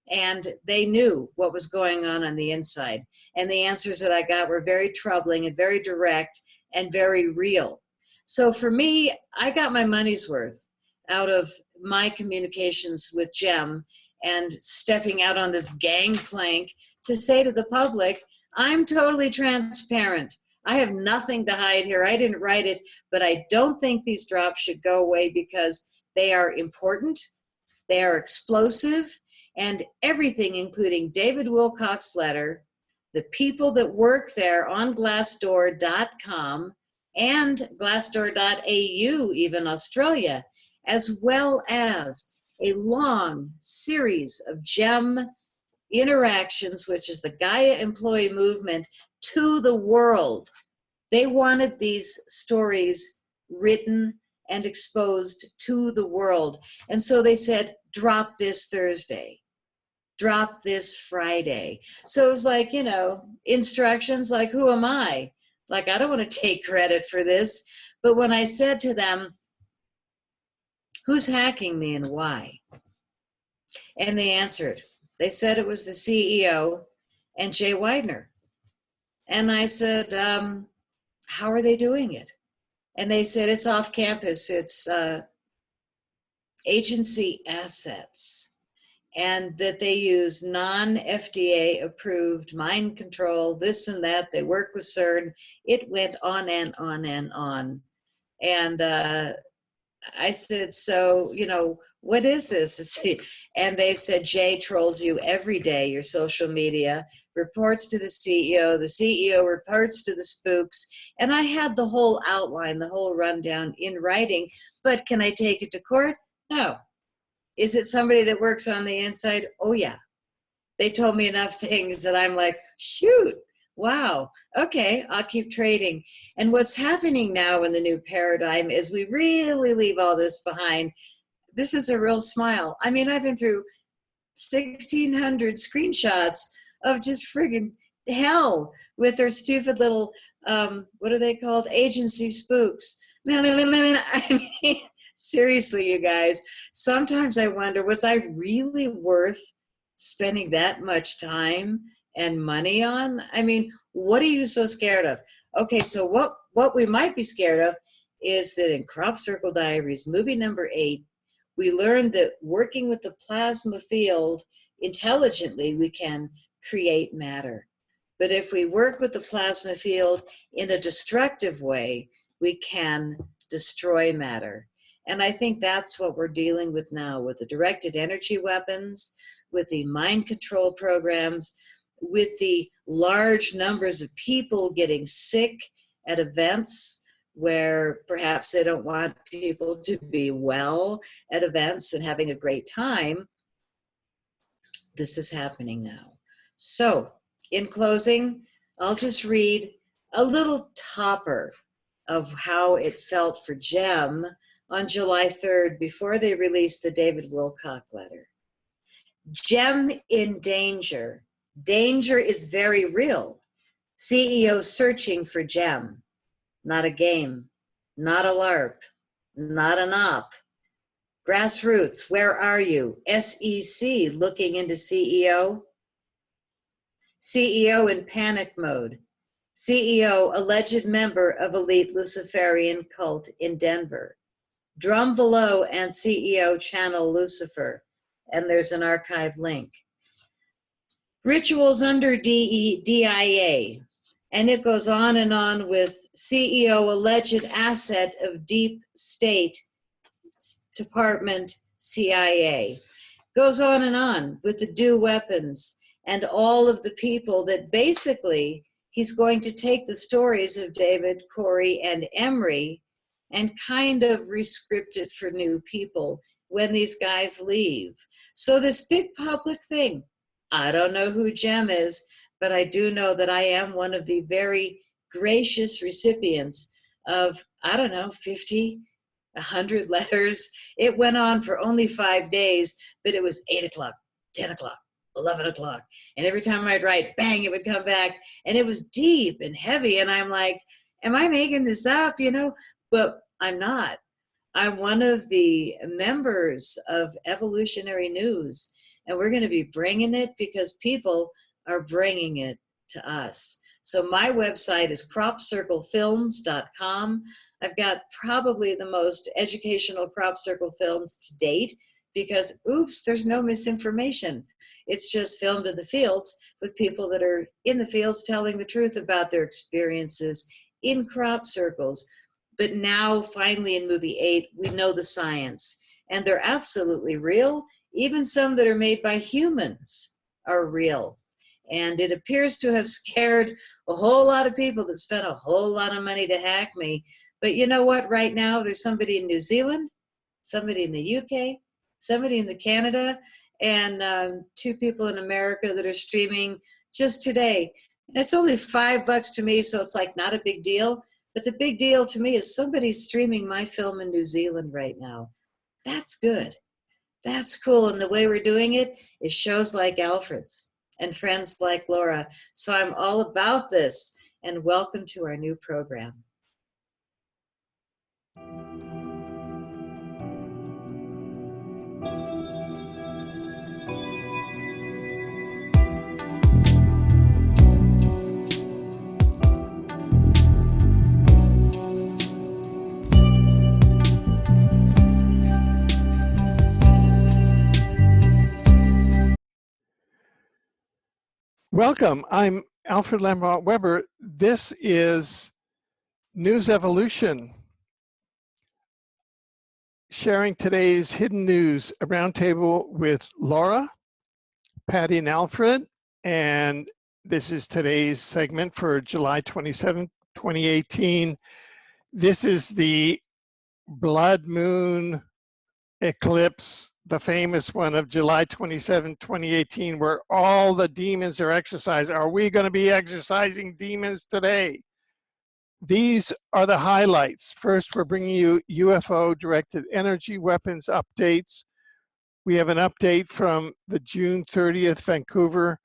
And they knew what was going on the inside. And the answers that I got were very troubling and very direct and very real. So for me, I got my money's worth out of my communications with Jem and stepping out on this gangplank to say to the public, I'm totally transparent. I have nothing to hide here. I didn't write it, but I don't think these drops should go away because they are important, they are explosive, and everything, including David Wilcock's letter, the people that work there on Glassdoor.com and Glassdoor.au, even Australia, as well as a long series of Jem interactions, which is the Gaia employee movement, to the world. They wanted these stories written and exposed to the world. And so they said, drop this Thursday, drop this Friday. So it was like, you know, instructions like, who am I? Like, I don't want to take credit for this. But when I said to them, who's hacking me and why? And they answered. They said it was the CEO and Jay Widener. And I said, how are they doing it? And they said, it's off campus. It's agency assets. And that they use non-FDA approved mind control, this and that. They work with CERN. It went on and on and on. And I said, so, you know, what is this? And they said, Jay trolls you every day, your social media, reports to the CEO reports to the spooks. And I had the whole outline, the whole rundown in writing, but can I take it to court? No. Is it somebody that works on the inside? Oh yeah. They told me enough things that I'm like, shoot, wow, okay, I'll keep trading. And what's happening now in the new paradigm is we really leave all this behind. This is a real smile. I mean, I've been through 1,600 screenshots of just friggin' hell with their stupid little, what are they called? Agency spooks. I mean, seriously, you guys, sometimes I wonder, was I really worth spending that much time and money on? I mean, what are you so scared of? Okay, so what we might be scared of is that in Crop Circle Diaries, movie number 8, we learned that working with the plasma field intelligently, we can create matter. But if we work with the plasma field in a destructive way, we can destroy matter. And I think that's what we're dealing with now with the directed energy weapons, with the mind control programs, with the large numbers of people getting sick at events where perhaps they don't want people to be well at events and having a great time. This is happening now. So in closing, I'll just read a little topper of how it felt for Jem on July 3rd before they released the David Wilcock letter. Jem in danger. Danger is very real. CEO searching for Jem. Not a game, not a LARP, not an op. Grassroots, where are you? SEC looking into CEO. CEO in panic mode. CEO, alleged member of elite Luciferian cult in Denver. Drum below and CEO channel Lucifer. And there's an archive link. Rituals under DIA. And it goes on and on with CEO, alleged asset of deep state department, CIA. Goes on and on with the DO weapons and all of the people that basically he's going to take the stories of David, Corey, and Emery and kind of rescript it for new people when these guys leave. So this big public thing, I don't know who Jem is, but I do know that I am one of the very gracious recipients of, I don't know, 50, 100 letters. It went on for only 5 days, but it was 8 o'clock, 10 o'clock, 11 o'clock. And every time I'd write, bang, it would come back. And it was deep and heavy. And I'm like, am I making this up, you know? But I'm not. I'm one of the members of Evolutionary News, and we're going to be bringing it because people are bringing it to us. So my website is cropcirclefilms.com. I've got probably the most educational crop circle films to date because, oops, there's no misinformation. It's just filmed in the fields with people that are in the fields telling the truth about their experiences in crop circles. But now, finally, in movie 8, we know the science, and they're absolutely real. Even some that are made by humans are real. And it appears to have scared a whole lot of people that spent a whole lot of money to hack me. But you know what? Right now, there's somebody in New Zealand, somebody in the UK, somebody in the Canada, and 2 people in America that are streaming just today. And it's only $5 to me, so it's like not a big deal. But the big deal to me is somebody's streaming my film in New Zealand right now. That's good. That's cool. And the way we're doing it is shows like Alfred's and friends like Laura. So I'm all about this. And welcome to our new program. Welcome. I'm Alfred Lambremont Webre. This is News Evolution, sharing today's hidden news, a roundtable with Laura, Patty, and Alfred. And this is today's segment for July 27, 2018. This is the blood moon eclipse, the famous one of July 27, 2018, where all the demons are exercised. Are we going to be exercising demons today? These are the highlights. First, we're bringing you UFO-directed energy weapons updates. We have an update from the June 30th Vancouver,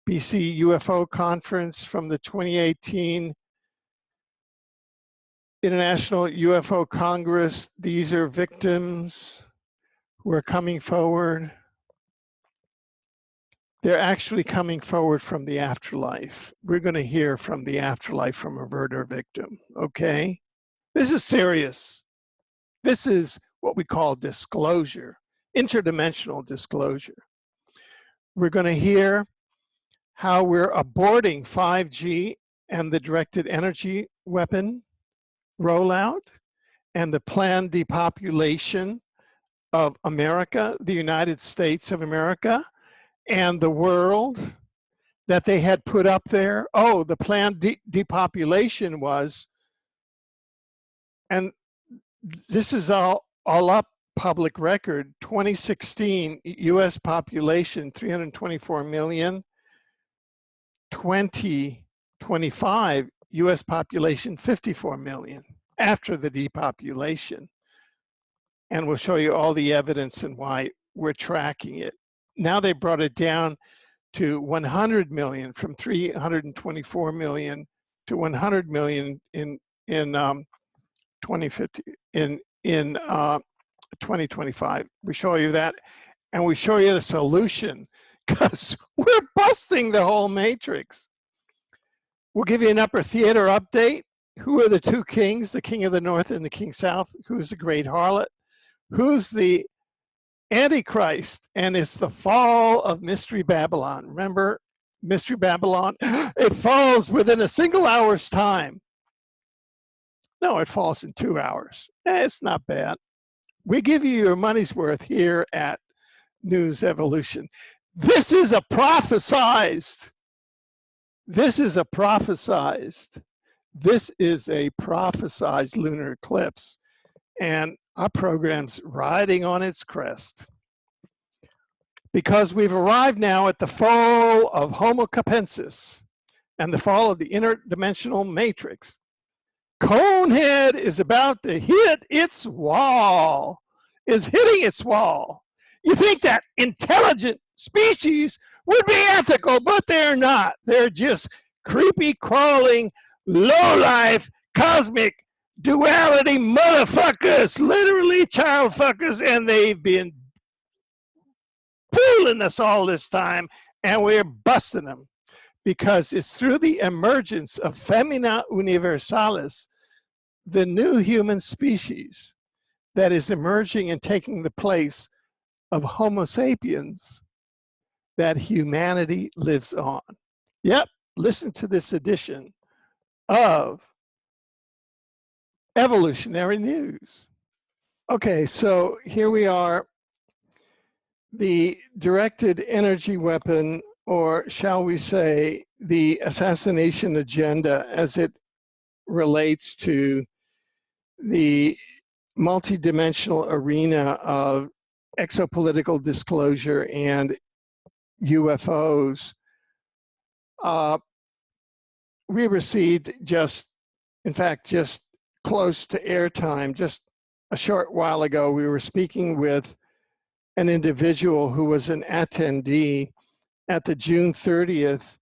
BC UFO conference from the 2018 International UFO Congress. These are victims who are coming forward. They're actually coming forward from the afterlife. We're going to hear from the afterlife from a murder victim, okay? This is serious. This is what we call disclosure, interdimensional disclosure. We're going to hear how we're aborting 5G and the directed energy weapon rollout and the planned depopulation of America, the United States of America, and the world that they had put up there. Oh, the planned depopulation was, and this is all up public record, 2016 US population 324 million, 2025 US population 54 million after the depopulation. And we'll show you all the evidence and why we're tracking it. Now they brought it down to 100 million from 324 million to 100 million in 2050 in 2025. We show you that, and we show you the solution because we're busting the whole matrix. We'll give you an upper theater update. Who are the 2 kings, the king of the north and the king south? Who's the great harlot? Who's the Antichrist? And it's the fall of Mystery Babylon. Remember Mystery Babylon? It falls within a single hour's time. No, it falls in 2 hours. It's not bad. We give you your money's worth here at News Evolution. This is a prophesized. This is a prophesized. This is a prophesized lunar eclipse. And our program's riding on its crest. Because we've arrived now at the fall of Homo capensis and the fall of the interdimensional matrix. Conehead is about to hit its wall, is hitting its wall. You think that intelligent species would be ethical, but they're not. They're just creepy, crawling, low-life, cosmic duality motherfuckers, literally child fuckers, and they've been fooling us all this time, and we're busting them because it's through the emergence of Femina Universalis, the new human species that is emerging and taking the place of Homo sapiens, that humanity lives on. Yep, listen to this edition of Evolutionary News. Okay, so here we are, the directed energy weapon, or shall we say, the assassination agenda as it relates to the multidimensional arena of exopolitical disclosure and UFOs. We received just close to airtime, just a short while ago, we were speaking with an individual who was an attendee at the June 30th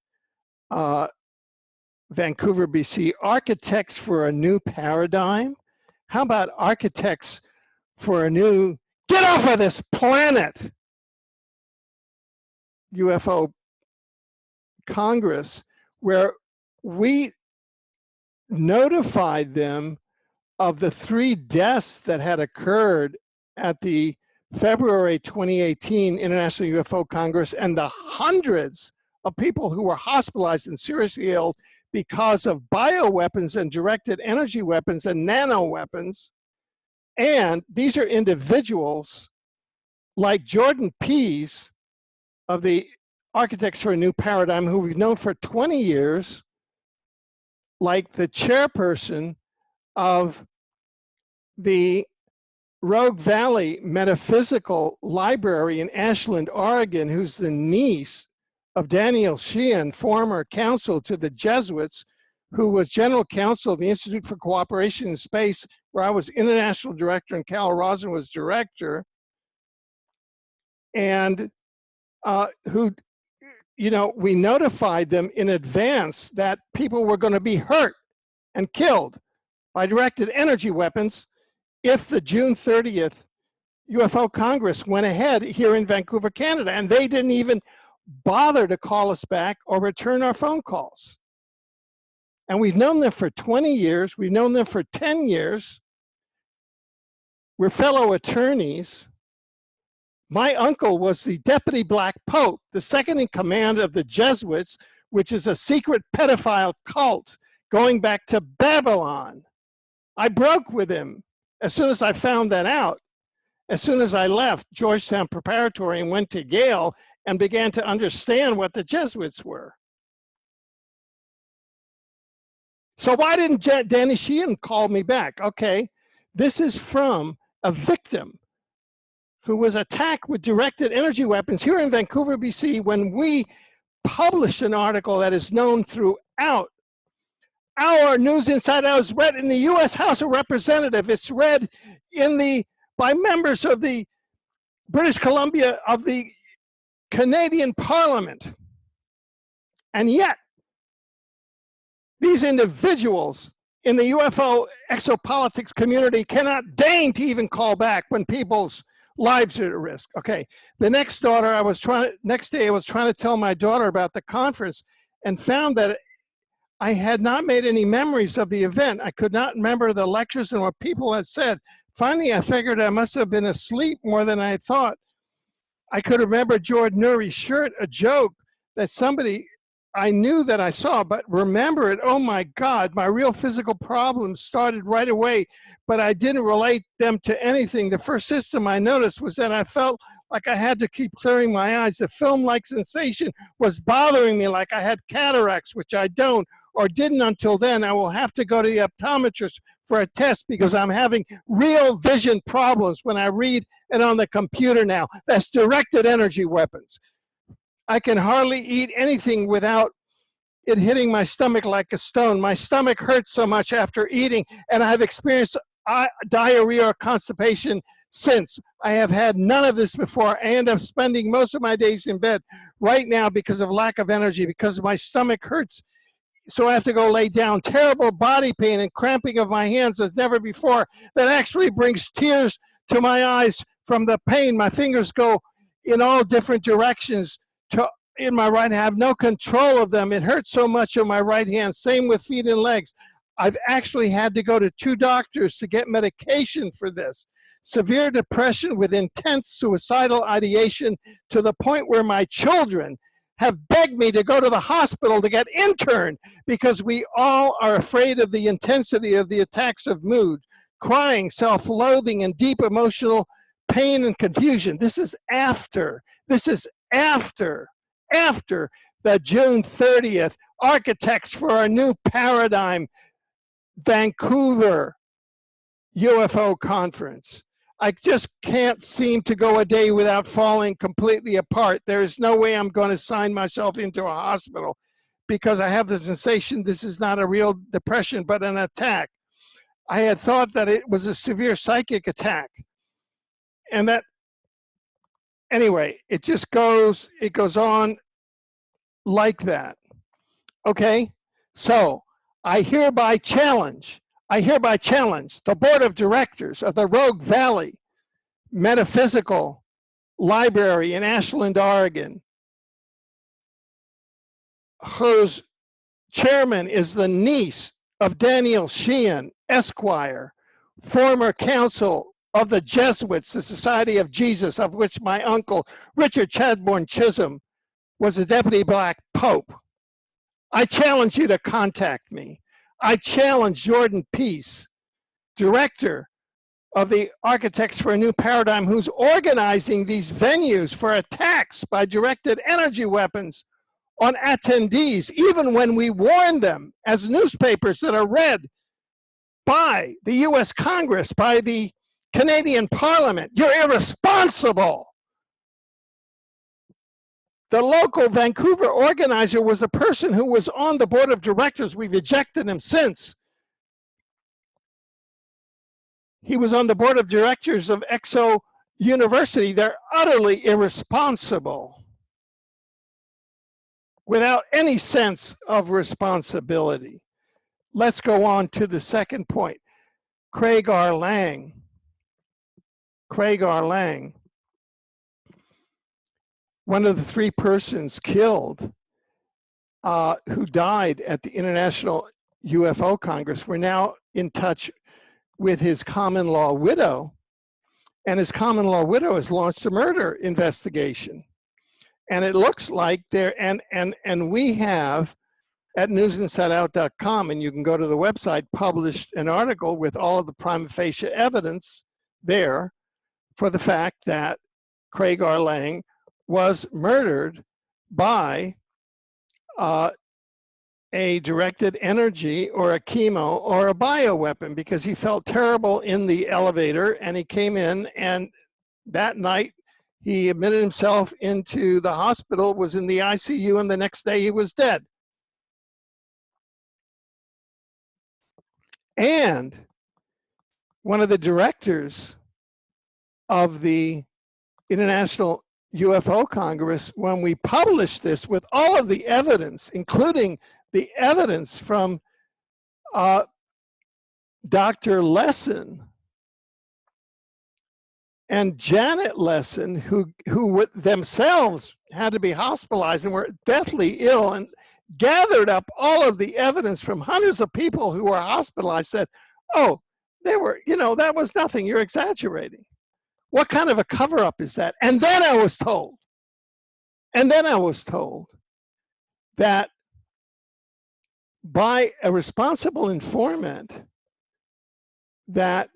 Vancouver, BC, Architects for a New Paradigm. How about Architects for a New Get Off of This Planet UFO Congress, where we notified them of the 3 deaths that had occurred at the February 2018 International UFO Congress, and the hundreds of people who were hospitalized and seriously ill because of bioweapons and directed energy weapons and nano weapons. And these are individuals like Jordan Pease of the Architects for a New Paradigm, who we've known for 20 years, like the chairperson of the Rogue Valley Metaphysical Library in Ashland, Oregon, who's the niece of Daniel Sheehan, former counsel to the Jesuits, who was general counsel of the Institute for Cooperation in Space, where I was international director and Cal Rosen was director, and who, you know, we notified them in advance that people were going to be hurt and killed by directed energy weapons if the June 30th UFO Congress went ahead here in Vancouver, Canada. And they didn't even bother to call us back or return our phone calls. And we've known them for 20 years. We've known them for 10 years. We're fellow attorneys. My uncle was the Deputy Black Pope, the second in command of the Jesuits, which is a secret pedophile cult going back to Babylon. I broke with him as soon as I found that out. As soon as I left Georgetown Preparatory and went to Yale and began to understand what the Jesuits were. So why didn't Danny Sheehan call me back? Okay, this is from a victim who was attacked with directed energy weapons here in Vancouver, BC, when we published an article that is known throughout our News Inside Out. It's read in the U.S. House of Representatives. It's read by members of the British Columbia, of the Canadian Parliament. And yet, these individuals in the UFO exopolitics community cannot deign to even call back when people's lives are at risk. Okay, the next day I was trying to tell my daughter about the conference and found that I had not made any memories of the event. I could not remember the lectures and what people had said. Finally, I figured I must have been asleep more than I thought. I could remember Jordan Nuri's shirt, a joke that somebody I knew that I saw, but remember it, oh my God, my real physical problems started right away, but I didn't relate them to anything. The first system I noticed was that I felt like I had to keep clearing my eyes. The film-like sensation was bothering me, like I had cataracts, which I don't, or didn't until then. I will have to go to the optometrist for a test because I'm having real vision problems when I read it on the computer now. That's directed energy weapons. I can hardly eat anything without it hitting my stomach like a stone. My stomach hurts so much after eating, and I've experienced diarrhea or constipation since. I have had none of this before. I end up spending most of my days in bed right now because of lack of energy, because my stomach hurts so I have to go lay down. Terrible body pain and cramping of my hands as never before. That actually brings tears to my eyes from the pain. My fingers go in all different directions in my right hand. I have no control of them. It hurts so much on my right hand. Same with feet and legs. I've actually had to go to 2 doctors to get medication for this. Severe depression with intense suicidal ideation to the point where my children have begged me to go to the hospital to get interned because we all are afraid of the intensity of the attacks of mood, crying, self-loathing, and deep emotional pain and confusion. This is after the June 30th Architects for a New Paradigm Vancouver UFO conference. I just can't seem to go a day without falling completely apart. There is no way I'm going to sign myself into a hospital because I have the sensation this is not a real depression, but an attack. I had thought that it was a severe psychic attack. And that, anyway, it goes on like that. Okay, so I hereby challenge the board of directors of the Rogue Valley Metaphysical Library in Ashland, Oregon, whose chairman is the niece of Daniel Sheehan, Esquire, former council of the Jesuits, the Society of Jesus, of which my uncle, Richard Chadbourne Chisholm, was the deputy black pope. I challenge you to contact me. I challenge Jordan Peace, director of the Architects for a New Paradigm, who's organizing these venues for attacks by directed energy weapons on attendees, even when we warn them as newspapers that are read by the US Congress, by the Canadian Parliament. You're irresponsible. The local Vancouver organizer was the person who was on the board of directors. We've ejected him since. He was on the board of directors of Exo University. They're utterly irresponsible, without any sense of responsibility. Let's go on to the second point. Craig R. Lang, one of the 3 persons killed who died at the International UFO Congress. We're now in touch with his common law widow, and his common law widow has launched a murder investigation. And it looks like and we have at newsinsideout.com, and you can go to the website, published an article with all of the prima facie evidence there for the fact that Craig R. Lang was murdered by a directed energy or a chemo or a bioweapon, because he felt terrible in the elevator and he came in, and that night he admitted himself into the hospital, was in the ICU, and the next day he was dead. And one of the directors of the International UFO Congress, when we published this with all of the evidence, including the evidence from Dr. Lesson and Janet Lesson, who themselves had to be hospitalized and were deathly ill, and gathered up all of the evidence from hundreds of people who were hospitalized, said, oh, they were, that was nothing, you're exaggerating. What kind of a cover-up is that? And then I was told that by a responsible informant that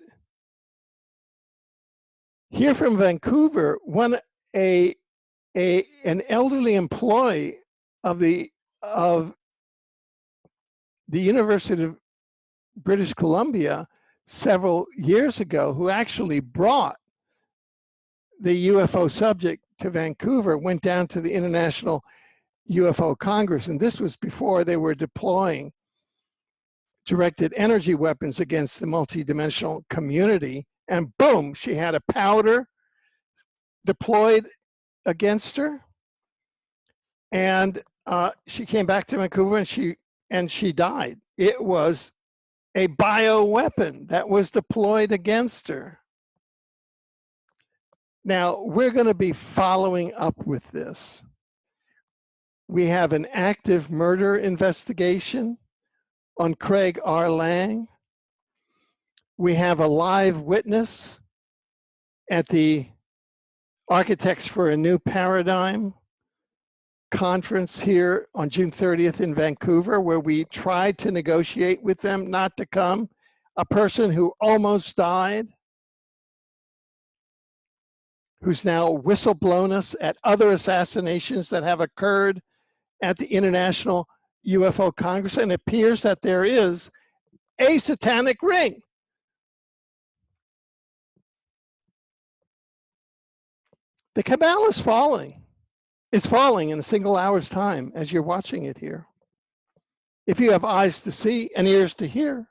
here from Vancouver, an elderly employee of the University of British Columbia several years ago, who actually brought the UFO subject to Vancouver, went down to the International UFO Congress, and this was before they were deploying directed energy weapons against the multidimensional community, and boom, she had a powder deployed against her, and she came back to Vancouver and she and she died. It was a bioweapon that was deployed against her. Now, we're going to be following up with this. We have an active murder investigation on Craig R. Lang. We have a live witness at the Architects for a New Paradigm conference here on June 30th in Vancouver, where we tried to negotiate with them not to come. A person who almost died, who's now whistleblown us at other assassinations that have occurred at the International UFO Congress, and it appears that there is a satanic ring. The cabal is falling. It's falling in a single hour's time as you're watching it here. If you have eyes to see and ears to hear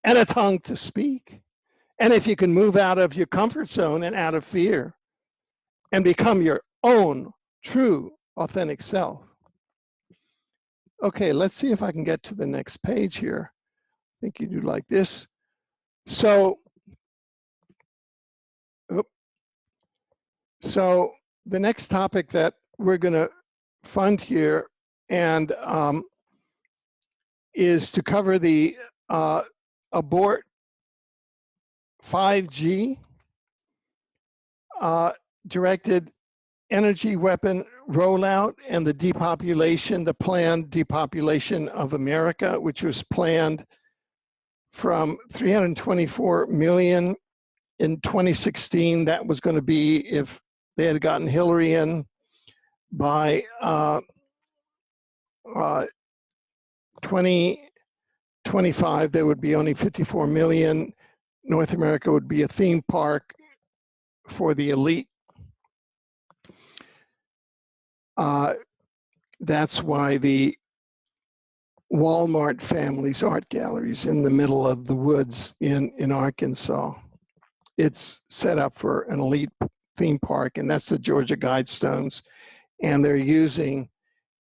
and a tongue to speak, and if you can move out of your comfort zone and out of fear and become your own true, authentic self. Okay, let's see if I can get to the next page here. I think you do like this. So the next topic that we're going to fund here and is to cover the abort 5G directed energy weapon rollout and the depopulation, the planned depopulation of America, which was planned from 324 million in 2016. That was going to be, if they had gotten Hillary in by 2025, there would be only 54 million. North America would be a theme park for the elite. That's why the Walmart family's art gallery's in the middle of the woods in Arkansas. It's set up for an elite theme park, and that's the Georgia Guidestones. And they're using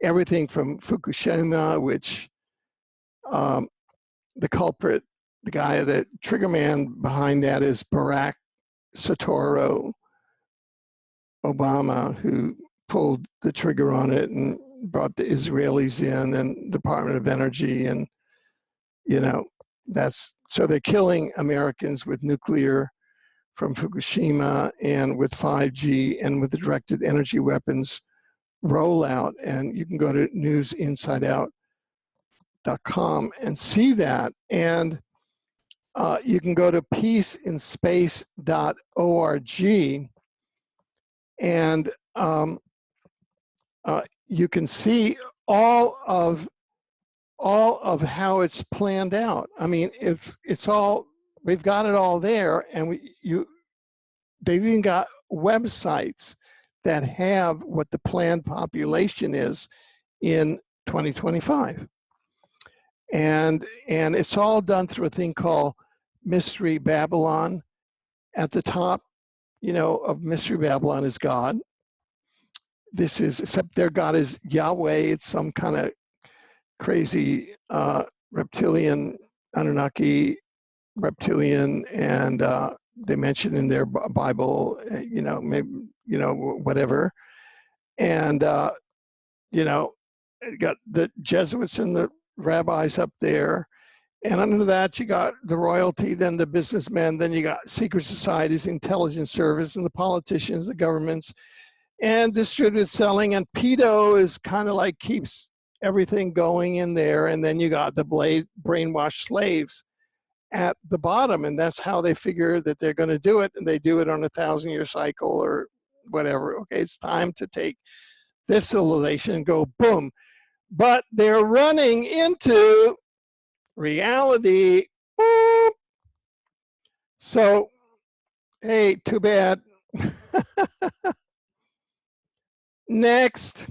everything from Fukushima, which the culprit, the guy, the trigger man behind that is Barack Satoru Obama, who pulled the trigger on it and brought the Israelis in and Department of Energy. And, you know, that's, so they're killing Americans with nuclear from Fukushima and with 5G and with the directed energy weapons rollout. And you can go to newsinsideout.com and see that. And you can go to peaceinspace.org and you can see all of how it's planned out. I mean, if it's all, we've got it all there, and they've even got websites that have what the planned population is in 2025. And it's all done through a thing called Mystery Babylon. At the top, you know, of Mystery Babylon is God. This is, except their God is Yahweh. It's some kind of crazy reptilian, Anunnaki reptilian, and they mention in their Bible, you know, maybe, you know, whatever. And, you know, got the Jesuits and the rabbis up there. And under that, you got the royalty, then the businessmen, then you got secret societies, intelligence service, and the politicians, the governments, and distributed selling. And pedo is kind of like keeps everything going in there. And then you got the brainwashed slaves at the bottom. And that's how they figure that they're going to do it. And they do it on a 1,000-year cycle or whatever. Okay, it's time to take this civilization and go boom. But they're running into reality. Boop. So, hey, too bad. Next.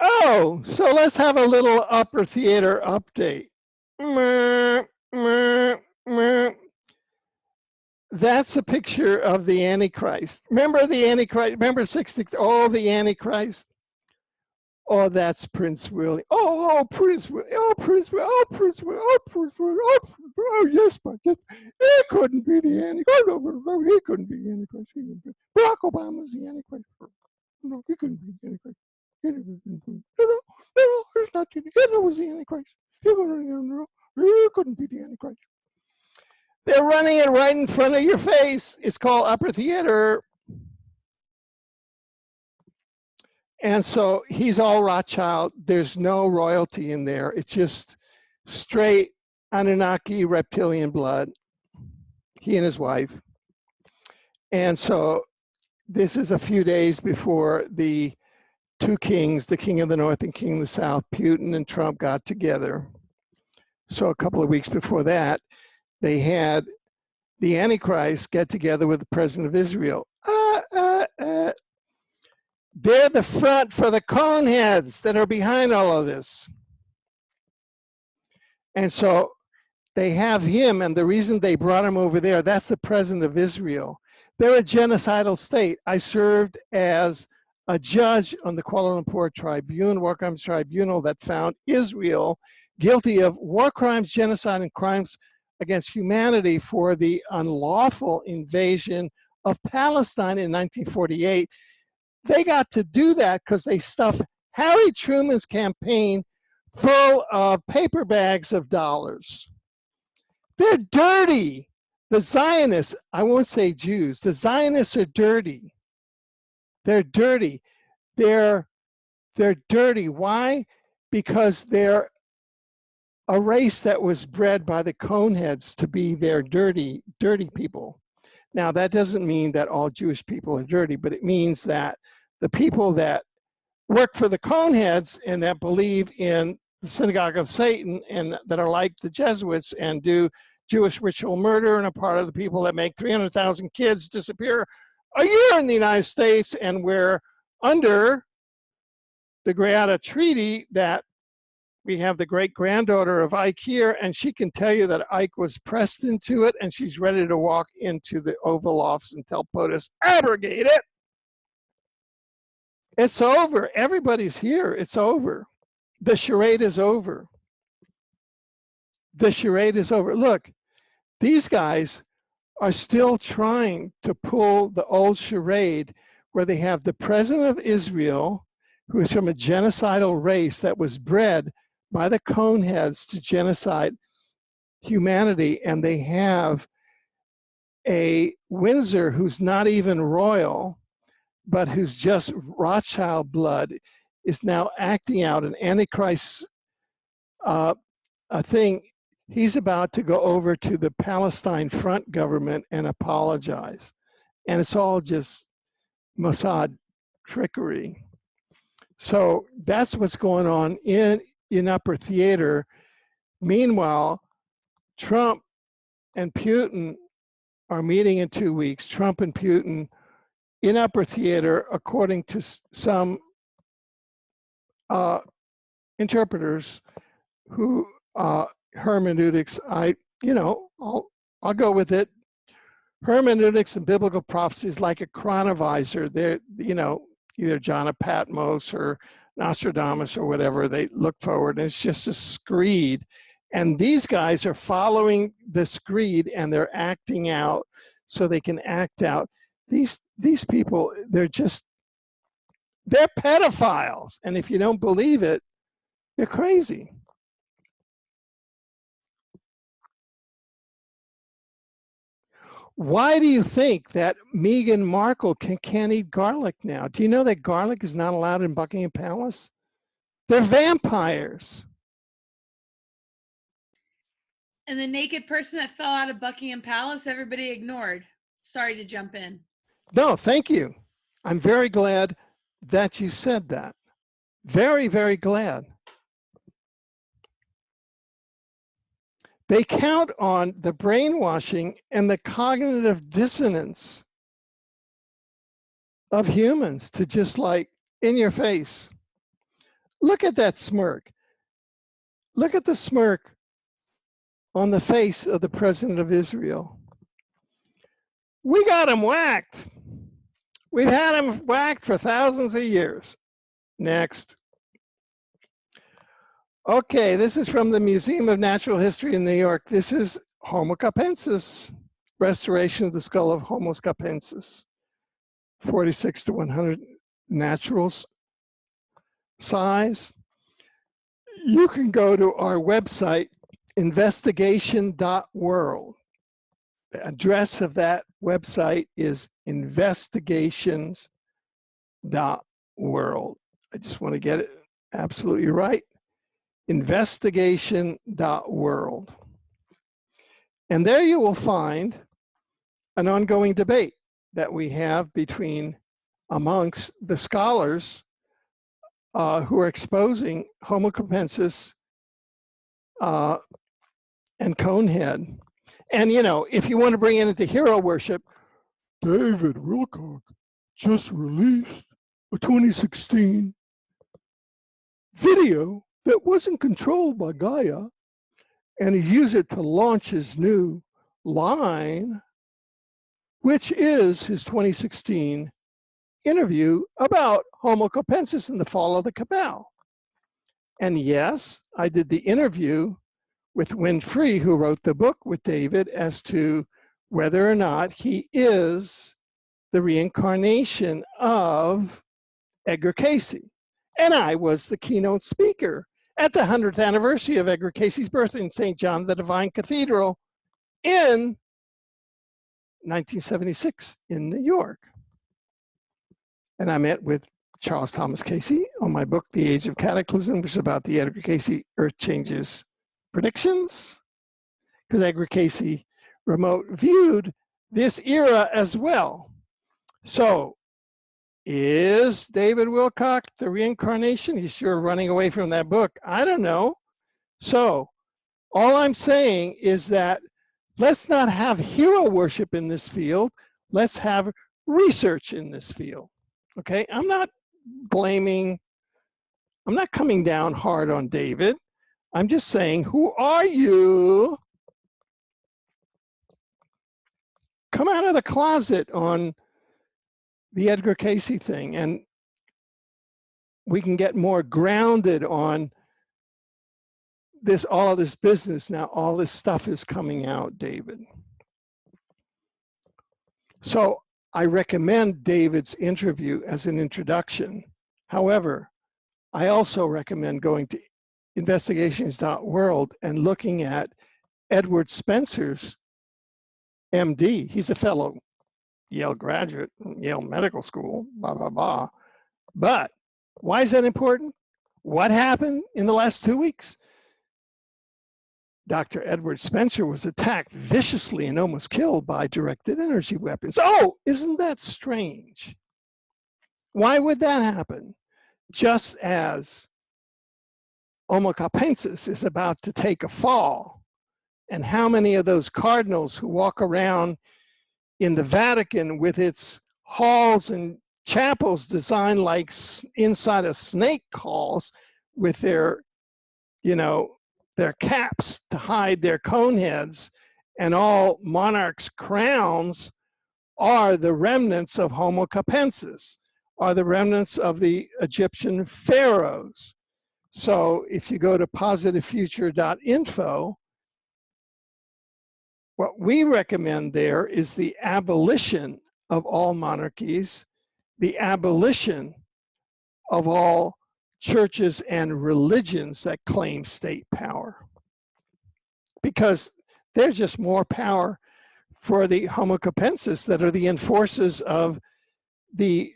Oh, so let's have a little upper theater update. That's a picture of the Antichrist. Remember the Antichrist? Remember oh, the Antichrist? Oh, that's Prince William. Oh, Prince William. Oh, Prince William. Oh, Prince William. Oh, Prince William. Oh, Prince William. Oh, yes, but yes. He couldn't be the Antichrist. No, he couldn't be the Antichrist. Barack Obama was the Antichrist. No, he couldn't be the Antichrist. No, it's not. Hitler was the Antichrist. He couldn't be the Antichrist. They're running it right in front of your face. It's called upper theater. And so he's all Rothschild. There's no royalty in there. It's just straight Anunnaki reptilian blood, he and his wife. And so this is a few days before the two kings, the king of the north and king of the south, Putin and Trump, got together. So a couple of weeks before that, they had the Antichrist get together with the president of Israel. They're the front for the coneheads that are behind all of this. And so they have him, and the reason they brought him over there, that's the president of Israel. They're a genocidal state. I served as a judge on the Kuala Lumpur tribunal, war crimes tribunal, that found Israel guilty of war crimes, genocide, and crimes against humanity for the unlawful invasion of Palestine in 1948. They got to do that because they stuffed Harry Truman's campaign full of paper bags of dollars. They're dirty. The Zionists, I won't say Jews, the Zionists are dirty. They're dirty. They're dirty. Why? Because they're a race that was bred by the coneheads to be their dirty people. Now, that doesn't mean that all Jewish people are dirty, but it means that the people that work for the coneheads and that believe in the synagogue of Satan and that are like the Jesuits and do Jewish ritual murder and are part of the people that make 300,000 kids disappear a year in the United States, and we're under the Greada Treaty that we have the great-granddaughter of Ike here, and she can tell you that Ike was pressed into it, and she's ready to walk into the Oval Office and tell POTUS, abrogate it. It's over. Everybody's here. It's over. The charade is over. The charade is over. Look, these guys are still trying to pull the old charade where they have the president of Israel, who is from a genocidal race that was bred by the coneheads to genocide humanity, and they have a Windsor who's not even royal, but who's just Rothschild blood, is now acting out an Antichrist thing. He's about to go over to the Palestine Front government and apologize. And it's all just Mossad trickery. So that's what's going on in upper theater. Meanwhile, Trump and Putin are meeting in 2 weeks. Trump and Putin in upper theater, according to some interpreters who hermeneutics, I'll go with it. Hermeneutics and biblical prophecy is like a chronovisor. They're, either John of Patmos or Nostradamus or whatever. They look forward, and it's just a screed. And these guys are following the screed, and they're acting out so they can act out. These people, they're pedophiles. And if you don't believe it, you're crazy. Why do you think that Meghan Markle can't eat garlic now? Do you know that garlic is not allowed in Buckingham Palace? They're vampires. And the naked person that fell out of Buckingham Palace, everybody ignored. Sorry to jump in. No, thank you. I'm very glad that you said that. Very, very glad. They count on the brainwashing and the cognitive dissonance of humans to just like in your face. Look at that smirk. Look at the smirk on the face of the president of Israel. We got him whacked. We've had him whacked for thousands of years. Next. Okay, this is from the Museum of Natural History in New York. This is Homo capensis, restoration of the skull of Homo capensis, 46 to 100 natural size. You can go to our website, investigation.world. The address of that website is investigations.world. I just want to get it absolutely right. Investigation.world. And there you will find an ongoing debate that we have amongst the scholars who are exposing Homo capensis and Conehead. And, you know, if you want to bring it into hero worship, David Wilcock just released a 2016 video that wasn't controlled by Gaia, and he used it to launch his new line, which is his 2016 interview about Homo capensis and the fall of the Cabal. And yes, I did the interview with Winfrey, who wrote the book with David, as to whether or not he is the reincarnation of Edgar Casey. And I was the keynote speaker at the 100th anniversary of Edgar Casey's birth in St. John the Divine Cathedral in 1976 in New York. And I met with Charles Thomas Casey on my book, The Age of Cataclysm, which is about the Edgar Casey Earth Changes predictions, because Edgar Casey remote viewed this era as well. So is David Wilcock the reincarnation? He's sure running away from that book. I don't know. So all I'm saying is that let's not have hero worship in this field. Let's have research in this field. Okay, I'm not coming down hard on David. I'm just saying, who are you? Come out of the closet on the Edgar Casey thing, and we can get more grounded on this, all of this business. Now, all this stuff is coming out, David. So I recommend David's interview as an introduction. However, I also recommend going to investigations.world and looking at Edward Spencer's MD. He's a fellow Yale graduate, Yale Medical School, blah, blah, blah. But why is that important? What happened in the last 2 weeks? Dr. Edward Spencer was attacked viciously and almost killed by directed energy weapons. Oh, isn't that strange? Why would that happen? Just as Homo capensis is about to take a fall, and how many of those cardinals who walk around in the Vatican with its halls and chapels designed like inside of snake halls with their, you know, their caps to hide their cone heads, and all monarchs' crowns are the remnants of Homo capensis, are the remnants of the Egyptian pharaohs. So if you go to positivefuture.info, what we recommend there is the abolition of all monarchies, the abolition of all churches and religions that claim state power, because there's just more power for the Homo capensis that are the enforcers of the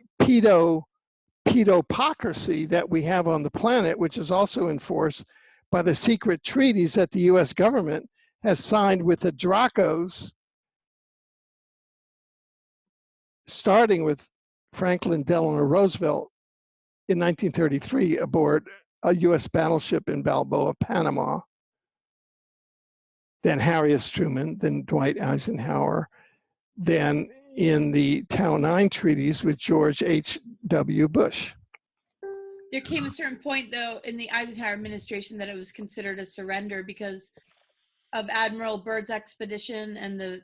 pedopocracy that we have on the planet, which is also enforced by the secret treaties that the US government has signed with the Dracos, starting with Franklin Delano Roosevelt in 1933 aboard a US battleship in Balboa, Panama, then Harry S. Truman, then Dwight Eisenhower, then in the Tau 9 treaties with George H.W. Bush. There came a certain point, though, in the Eisenhower administration that it was considered a surrender because of Admiral Byrd's expedition and the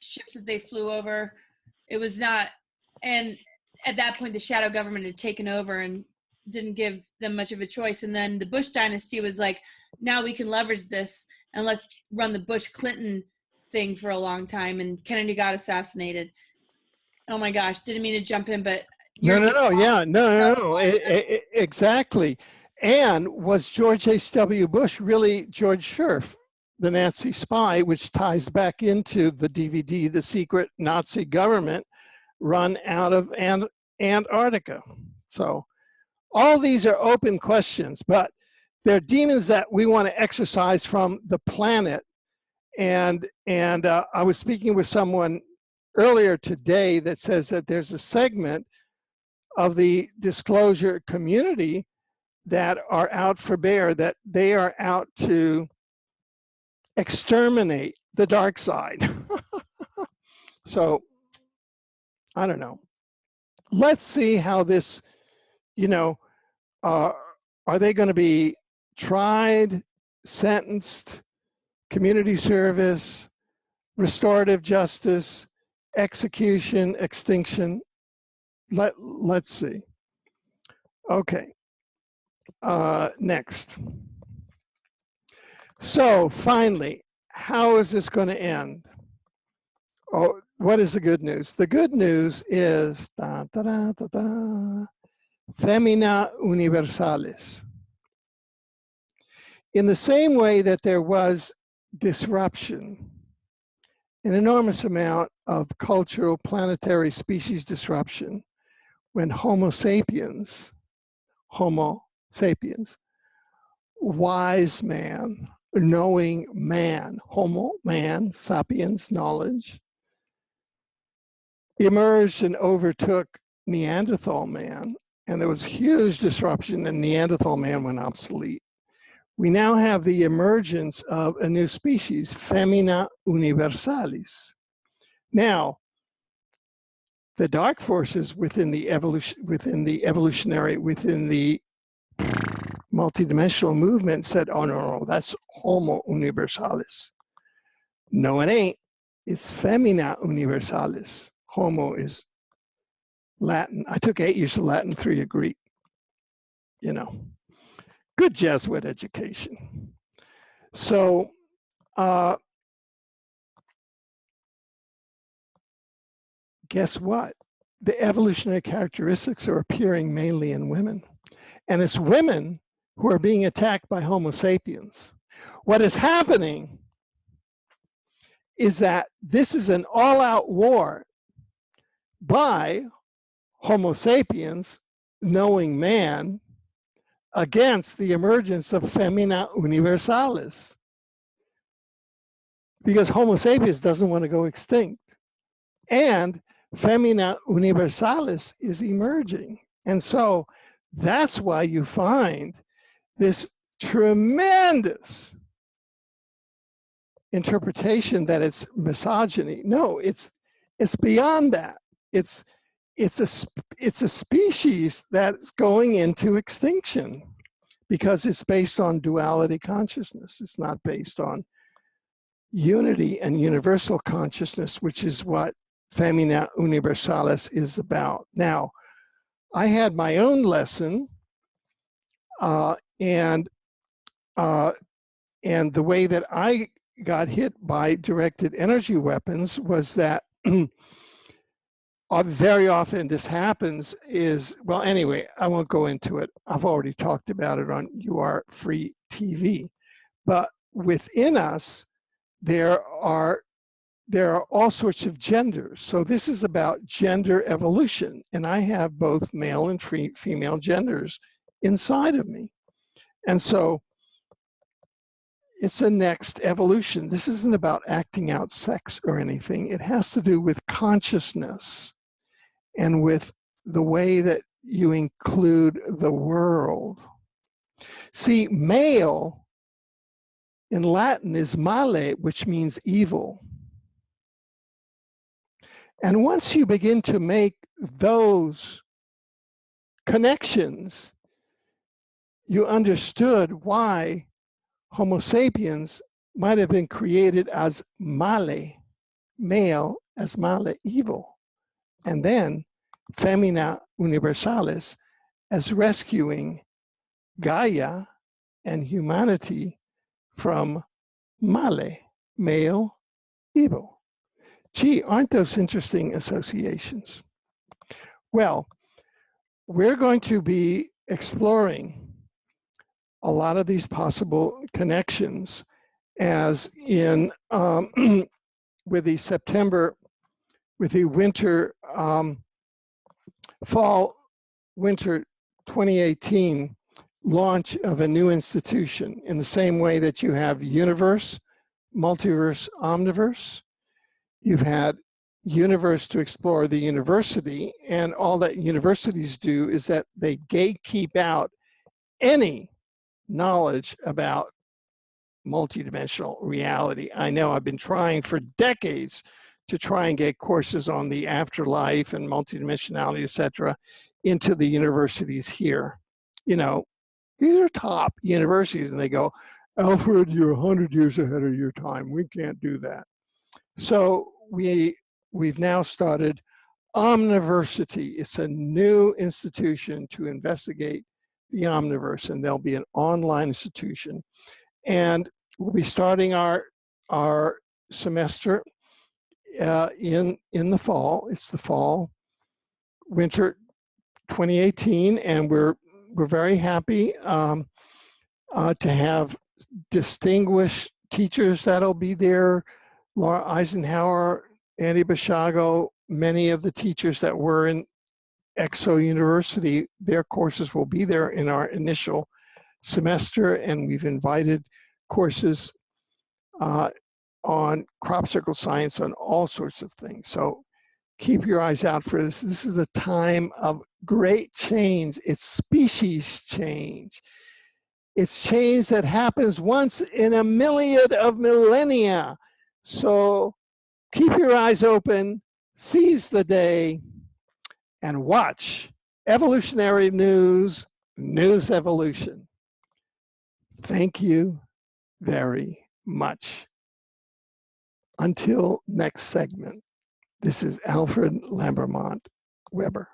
ships that they flew over. It was not, and at that point, the shadow government had taken over and didn't give them much of a choice. And then the Bush dynasty was like, now we can leverage this and let's run the Bush-Clinton thing for a long time. And Kennedy got assassinated. Oh my gosh, didn't mean to jump in, but exactly. And was George H.W. Bush really George Scherf, the Nazi spy, which ties back into the DVD, The Secret Nazi Government, run out of Antarctica? So all these are open questions, but they're demons that we want to exorcise from the planet. And I was speaking with someone earlier today that says that there's a segment of the disclosure community that are out for bear, that they are out to exterminate the dark side. So I don't know. Let's see how this, are they going to be tried, sentenced, community service, restorative justice, execution, extinction? Let's see. Okay. Next. So finally, how is this going to end? Oh, what is the good news? The good news is Femina Universalis. In the same way that there was disruption, an enormous amount of cultural planetary species disruption when Homo sapiens, wise man, knowing man, Homo, man, sapiens, knowledge, emerged and overtook Neanderthal man, and there was huge disruption and Neanderthal man went obsolete. We now have the emergence of a new species, Femina Universalis. Now, the dark forces within the multidimensional movement said, oh, no, that's Homo Universalis. No, it ain't. It's Femina Universalis. Homo is Latin. I took 8 years of Latin, 3 of Greek. Good Jesuit education. So, guess what? The evolutionary characteristics are appearing mainly in women. And it's women who are being attacked by Homo sapiens. What is happening is that this is an all-out war by Homo sapiens, knowing man, against the emergence of Femina Universalis. Because Homo sapiens doesn't want to go extinct. And Femina Universalis is emerging. And so that's why you find this tremendous interpretation that it's misogyny. No, it's beyond that. It's a species that's going into extinction because it's based on duality consciousness. It's not based on unity and universal consciousness, which is what Femina Universalis is about. Now, I had my own lesson, and the way that I got hit by directed energy weapons was that very often this happens is, well, anyway, I won't go into it. I've already talked about it on You Are Free TV. But within us, there are all sorts of genders. So this is about gender evolution. And I have both male and female genders inside of me. And so it's a next evolution. This isn't about acting out sex or anything. It has to do with consciousness and with the way that you include the world. See, male in Latin is male, which means evil. And once you begin to make those connections, you understood why Homo sapiens might have been created as male, as male, evil. and then Femina Universalis as rescuing Gaia and humanity from male, male, evil. Gee, aren't those interesting associations? Well, we're going to be exploring a lot of these possible connections as in with the September, with the winter, fall, winter 2018 launch of a new institution in the same way that you have universe, multiverse, omniverse. You've had universe to explore the university, and all that universities do is that they gatekeep out any knowledge about multidimensional reality. I know I've been trying for decades to try and get courses on the afterlife and multidimensionality, etc., into the universities here. You know, these are top universities, and they go, Alfred, you're 100 years ahead of your time. We can't do that. So we've now started Omniversity. It's a new institution to investigate the omniverse, and there'll be an online institution. And we'll be starting our semester in the fall. It's the fall, winter 2018, and we're very happy to have distinguished teachers that'll be there. Laura Eisenhower, Andy Bashago, many of the teachers that were in Exo University, their courses will be there in our initial semester, and we've invited courses on crop circle science, on all sorts of things. So keep your eyes out for this. This is a time of great change. It's species change. It's change that happens once in a myriad of millennia. So keep your eyes open, seize the day, and watch Evolutionary News, News Evolution. Thank you very much. Until next segment, this is Alfred Lambremont Webre.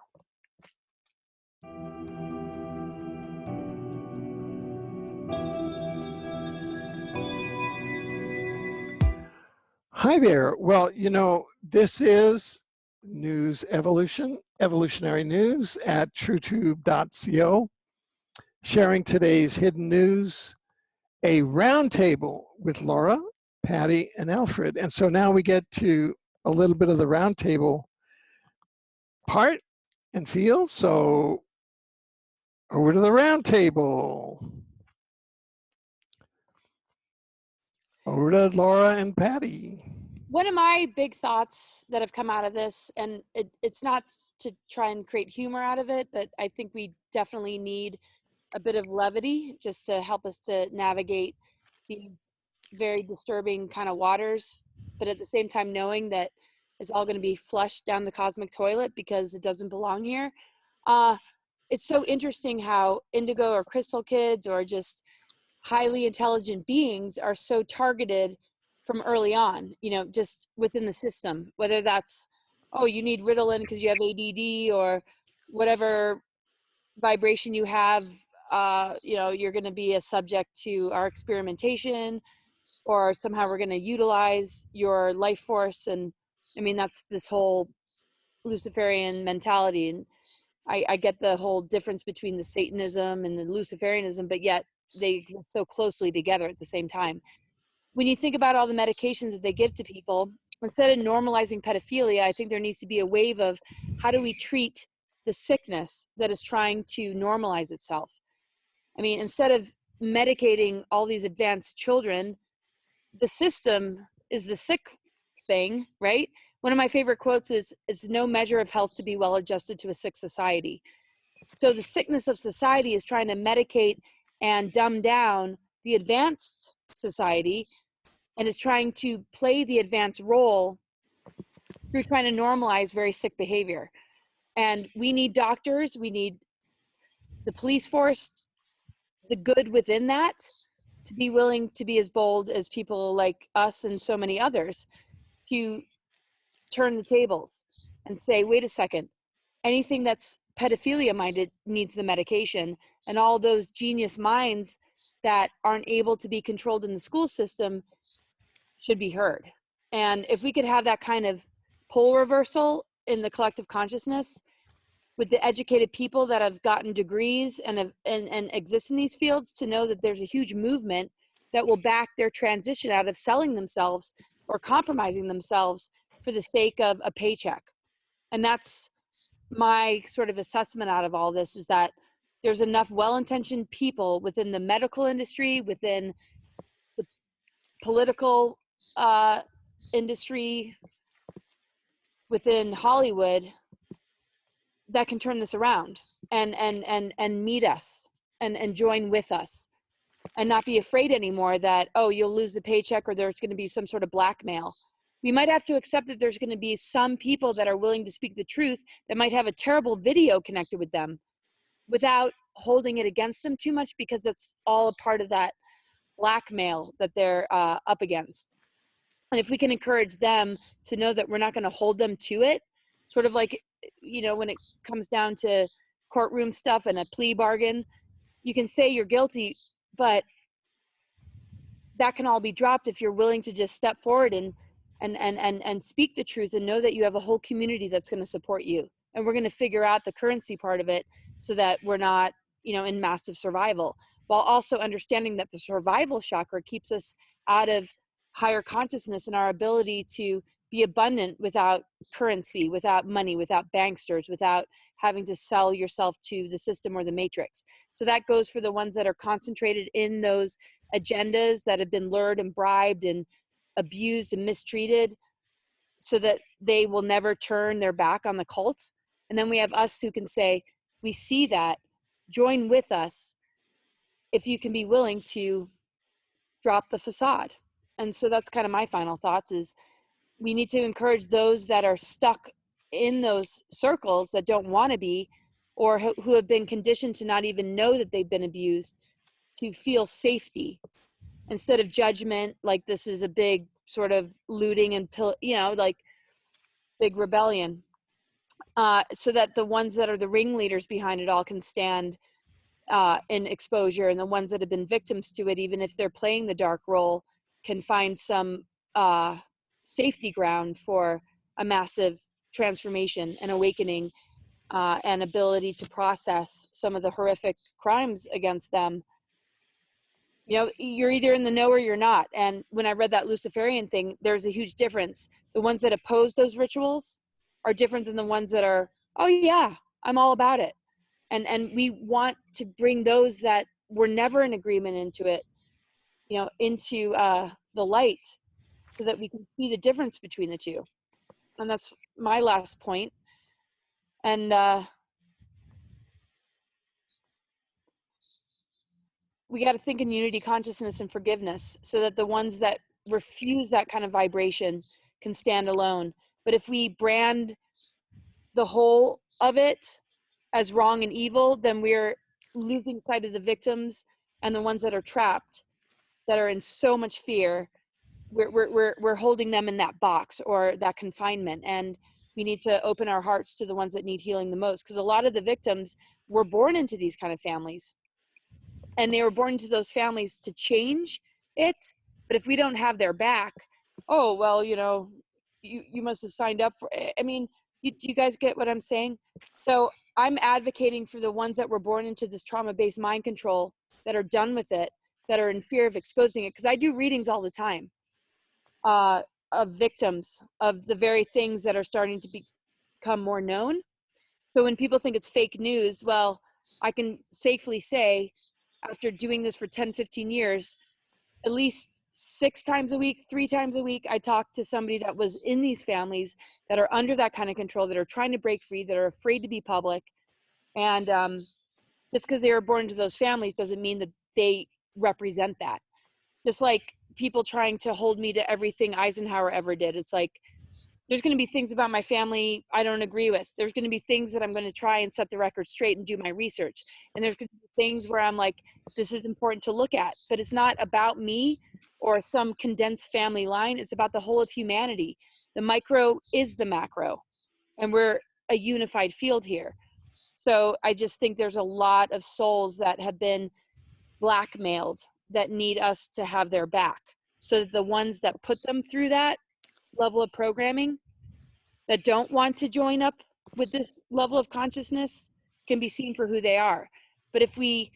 Hi there. Well, you know, this is News Evolution, Evolutionary News at truetube.co, sharing today's hidden news, a roundtable with Laura, Patty, and Alfred. And so now we get to a little bit of the roundtable part and feel. So over to the roundtable. Over to Laura and Patty. One of my big thoughts that have come out of this, and it's not to try and create humor out of it, but I think we definitely need a bit of levity just to help us to navigate these very disturbing kind of waters, but at the same time knowing that it's all going to be flushed down the cosmic toilet because it doesn't belong here. It's so interesting how indigo or crystal kids or just highly intelligent beings are so targeted from early on, you know, just within the system, whether that's, oh, you need Ritalin because you have ADD or whatever vibration you have, you know, you're going to be a subject to our experimentation, or somehow we're going to utilize your life force. And I mean, that's this whole Luciferian mentality. And I get the whole difference between the Satanism and the Luciferianism, but yet they exist so closely together at the same time. When you think about all the medications that they give to people, instead of normalizing pedophilia, I think there needs to be a wave of how do we treat the sickness that is trying to normalize itself. I mean, instead of medicating all these advanced children, the system is the sick thing, right? One of my favorite quotes is, it's no measure of health to be well adjusted to a sick society. So the sickness of society is trying to medicate and dumb down the advanced society, and is trying to play the advanced role through trying to normalize very sick behavior. And we need doctors, we need the police force, the good within that, to be willing to be as bold as people like us and so many others to turn the tables. and say, wait a second, anything that's pedophilia minded needs the medication, and all those genius minds that aren't able to be controlled in the school system should be heard. And if we could have that kind of pole reversal in the collective consciousness with the educated people that have gotten degrees and exist in these fields, to know that there's a huge movement that will back their transition out of selling themselves or compromising themselves for the sake of a paycheck. And that's my sort of assessment out of all this, is that there's enough well-intentioned people within the medical industry, within the political industry, within Hollywood, that can turn this around and meet us and join with us, and not be afraid anymore that, oh, you'll lose the paycheck or there's going to be some sort of blackmail. We might have to accept that there's going to be some people that are willing to speak the truth that might have a terrible video connected with them, without holding it against them too much, because it's all a part of that blackmail that they're up against. And if we can encourage them to know that we're not going to hold them to it, sort of like, you know, when it comes down to courtroom stuff and a plea bargain, you can say you're guilty, but that can all be dropped if you're willing to just step forward and speak the truth, and know that you have a whole community that's going to support you. And we're going to figure out the currency part of it, so that we're not, you know, in massive survival, while also understanding that the survival chakra keeps us out of higher consciousness and our ability to be abundant without currency, without money, without banksters, without having to sell yourself to the system or the matrix. So that goes for the ones that are concentrated in those agendas that have been lured and bribed and abused and mistreated, so that they will never turn their back on the cult. And then we have us who can say, we see that, join with us if you can be willing to drop the facade. And so that's kind of my final thoughts, is we need to encourage those that are stuck in those circles that don't want to be, or who have been conditioned to not even know that they've been abused, to feel safety instead of judgment, like this is a big sort of looting and you know, like big rebellion, so that the ones that are the ringleaders behind it all can stand in exposure, and the ones that have been victims to it, even if they're playing the dark role, can find some safety ground for a massive transformation and awakening, and ability to process some of the horrific crimes against them. You know, you're either in the know or you're not. And when I read that Luciferian thing, there's a huge difference. The ones that oppose those rituals are different than the ones that are, oh yeah, I'm all about it. And we want to bring those that were never in agreement into it, you know, into the light, so that we can see the difference between the two. And that's my last point. And we got to think in unity, consciousness, and forgiveness, so that the ones that refuse that kind of vibration can stand alone. But if we brand the whole of it as wrong and evil, then we're losing sight of the victims and the ones that are trapped, that are in so much fear. We're holding them in that box or that confinement, and we need to open our hearts to the ones that need healing the most, because a lot of the victims were born into these kind of families, and they were born into those families to change it. But if we don't have their back, oh well, you know, you must have signed up for it. I mean, you guys get what I'm saying? So I'm advocating for the ones that were born into this trauma-based mind control, that are done with it, that are in fear of exposing it, because I do readings all the time of victims of the very things that are starting to become more known. So when people think it's fake news, well, I can safely say, after doing this for 10, 15 years, at least 6 times a week, 3 times a week, I talk to somebody that was in these families that are under that kind of control, that are trying to break free, that are afraid to be public. And just because they were born into those families doesn't mean that they represent that. Just like people trying to hold me to everything Eisenhower ever did. It's like, there's going to be things about my family I don't agree with. There's going to be things that I'm going to try and set the record straight and do my research. And there's going to be things where I'm like, this is important to look at, but it's not about me or some condensed family line. It's about the whole of humanity. The micro is the macro. And we're a unified field here. So I just think there's a lot of souls that have been blackmailed that need us to have their back. So that the ones that put them through that level of programming, that don't want to join up with this level of consciousness, can be seen for who they are. But if we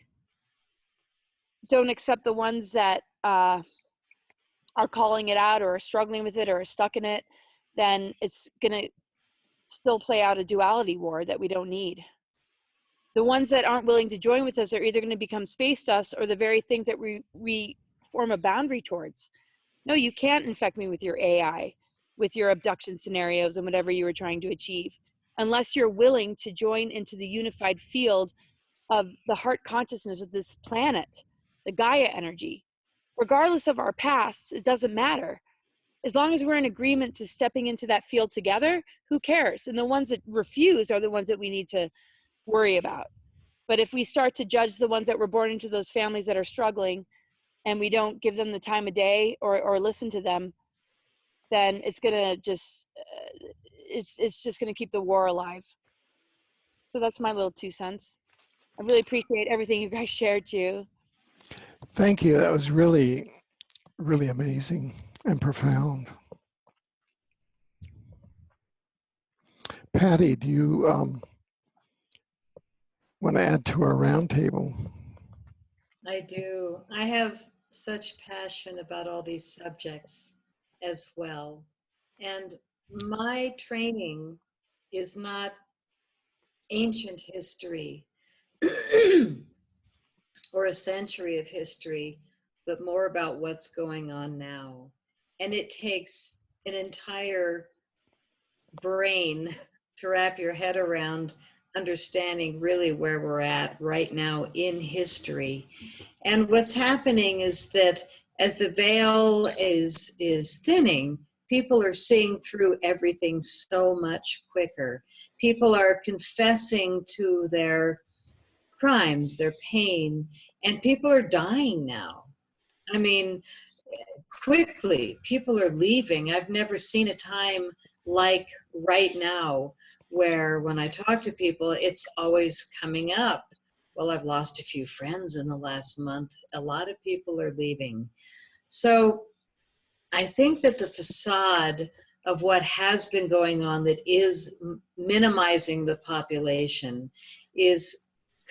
don't accept the ones that are calling it out or are struggling with it or are stuck in it, then it's going to still play out a duality war that we don't need. The ones that aren't willing to join with us are either going to become space dust or the very things that we form a boundary towards. No, you can't infect me with your AI, with your abduction scenarios and whatever you were trying to achieve, unless you're willing to join into the unified field of the heart consciousness of this planet, the Gaia energy. Regardless of our pasts, it doesn't matter. As long as we're in agreement to stepping into that field together, who cares? And the ones that refuse are the ones that we need to worry about. But if we start to judge the ones that were born into those families that are struggling, and we don't give them the time of day or listen to them, then it's gonna just it's just gonna keep the war alive. So that's my little 2 cents. I really appreciate everything you guys shared too. Thank you. That was really, really amazing and profound. Patty, do you want to add to our roundtable? I do. I have such passion about all these subjects as well. And my training is not ancient history or a century of history, but more about what's going on now. And it takes an entire brain to wrap your head around understanding really where we're at right now in history. And what's happening is that as the veil is thinning, people are seeing through everything so much quicker. People are confessing to their crimes, their pain, and people are dying now. I mean, quickly, people are leaving. I've never seen a time like right now where when I talk to people, it's always coming up. Well, I've lost a few friends in the last month. A lot of people are leaving. So I think that the facade of what has been going on that is minimizing the population is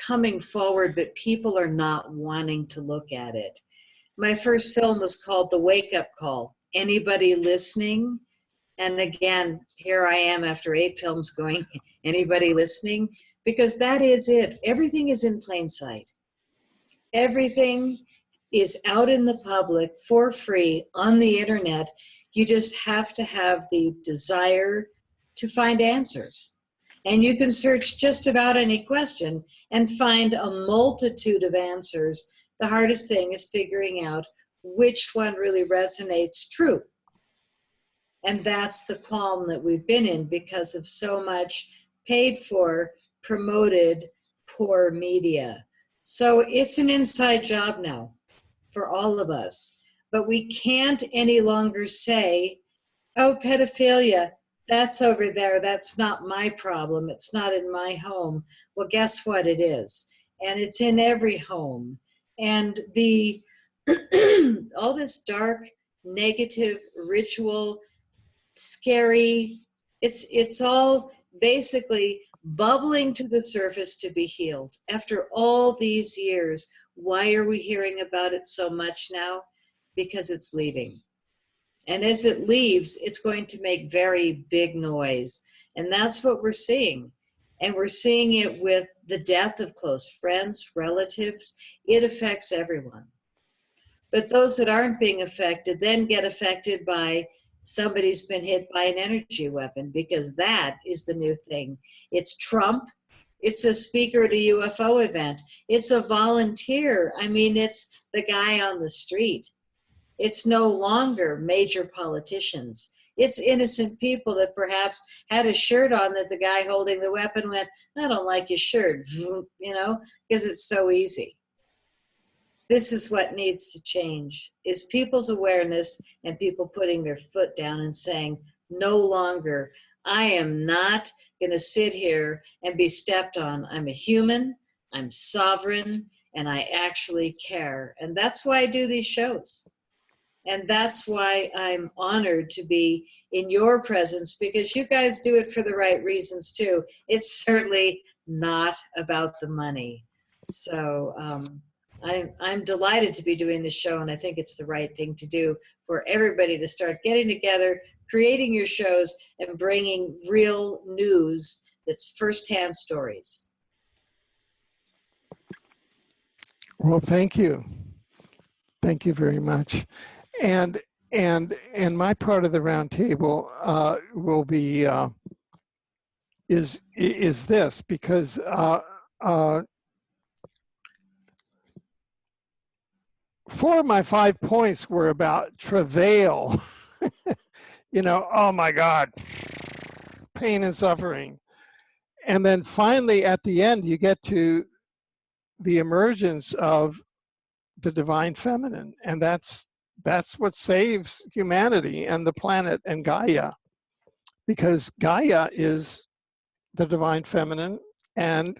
coming forward, but people are not wanting to look at it. My first film was called The Wake Up Call. Anybody listening? And again, here I am after 8 films going, anybody listening? Because that is it. Everything is in plain sight. Everything is out in the public for free on the internet. You just have to have the desire to find answers. And you can search just about any question and find a multitude of answers. The hardest thing is figuring out which one really resonates true. And that's the qualm that we've been in because of so much paid for, promoted, poor media. So it's an inside job now for all of us. But we can't any longer say, oh, pedophilia, that's over there. That's not my problem. It's not in my home. Well, guess what? It is. And it's in every home. And the all this dark, negative, ritual, scary, it's all basically bubbling to the surface to be healed. After all these years, why are we hearing about it so much now? Because it's leaving. And as it leaves, it's going to make very big noise. And that's what we're seeing. And we're seeing it with the death of close friends, relatives. It affects everyone. But those that aren't being affected then get affected by somebody's been hit by an energy weapon, because that is the new thing. It's Trump. It's a speaker at a UFO event. It's a volunteer. I mean, it's the guy on the street. It's no longer major politicians. It's innocent people that perhaps had a shirt on that the guy holding the weapon went, I don't like your shirt, you know, because it's so easy. This is what needs to change, is people's awareness and people putting their foot down and saying, no longer, I am not going to sit here and be stepped on. I'm a human, I'm sovereign, and I actually care. And that's why I do these shows. And that's why I'm honored to be in your presence, because you guys do it for the right reasons too. It's certainly not about the money. So I'm delighted to be doing this show, and I think it's the right thing to do for everybody to start getting together, creating your shows, and bringing real news that's firsthand stories. Well, thank you. Thank you very much. And my part of the roundtable will be is this, because 4 of my 5 points were about travail. You know, oh my God, pain and suffering. And then finally at the end, you get to the emergence of the divine feminine. And that's what saves humanity and the planet and Gaia. Because Gaia is the divine feminine, and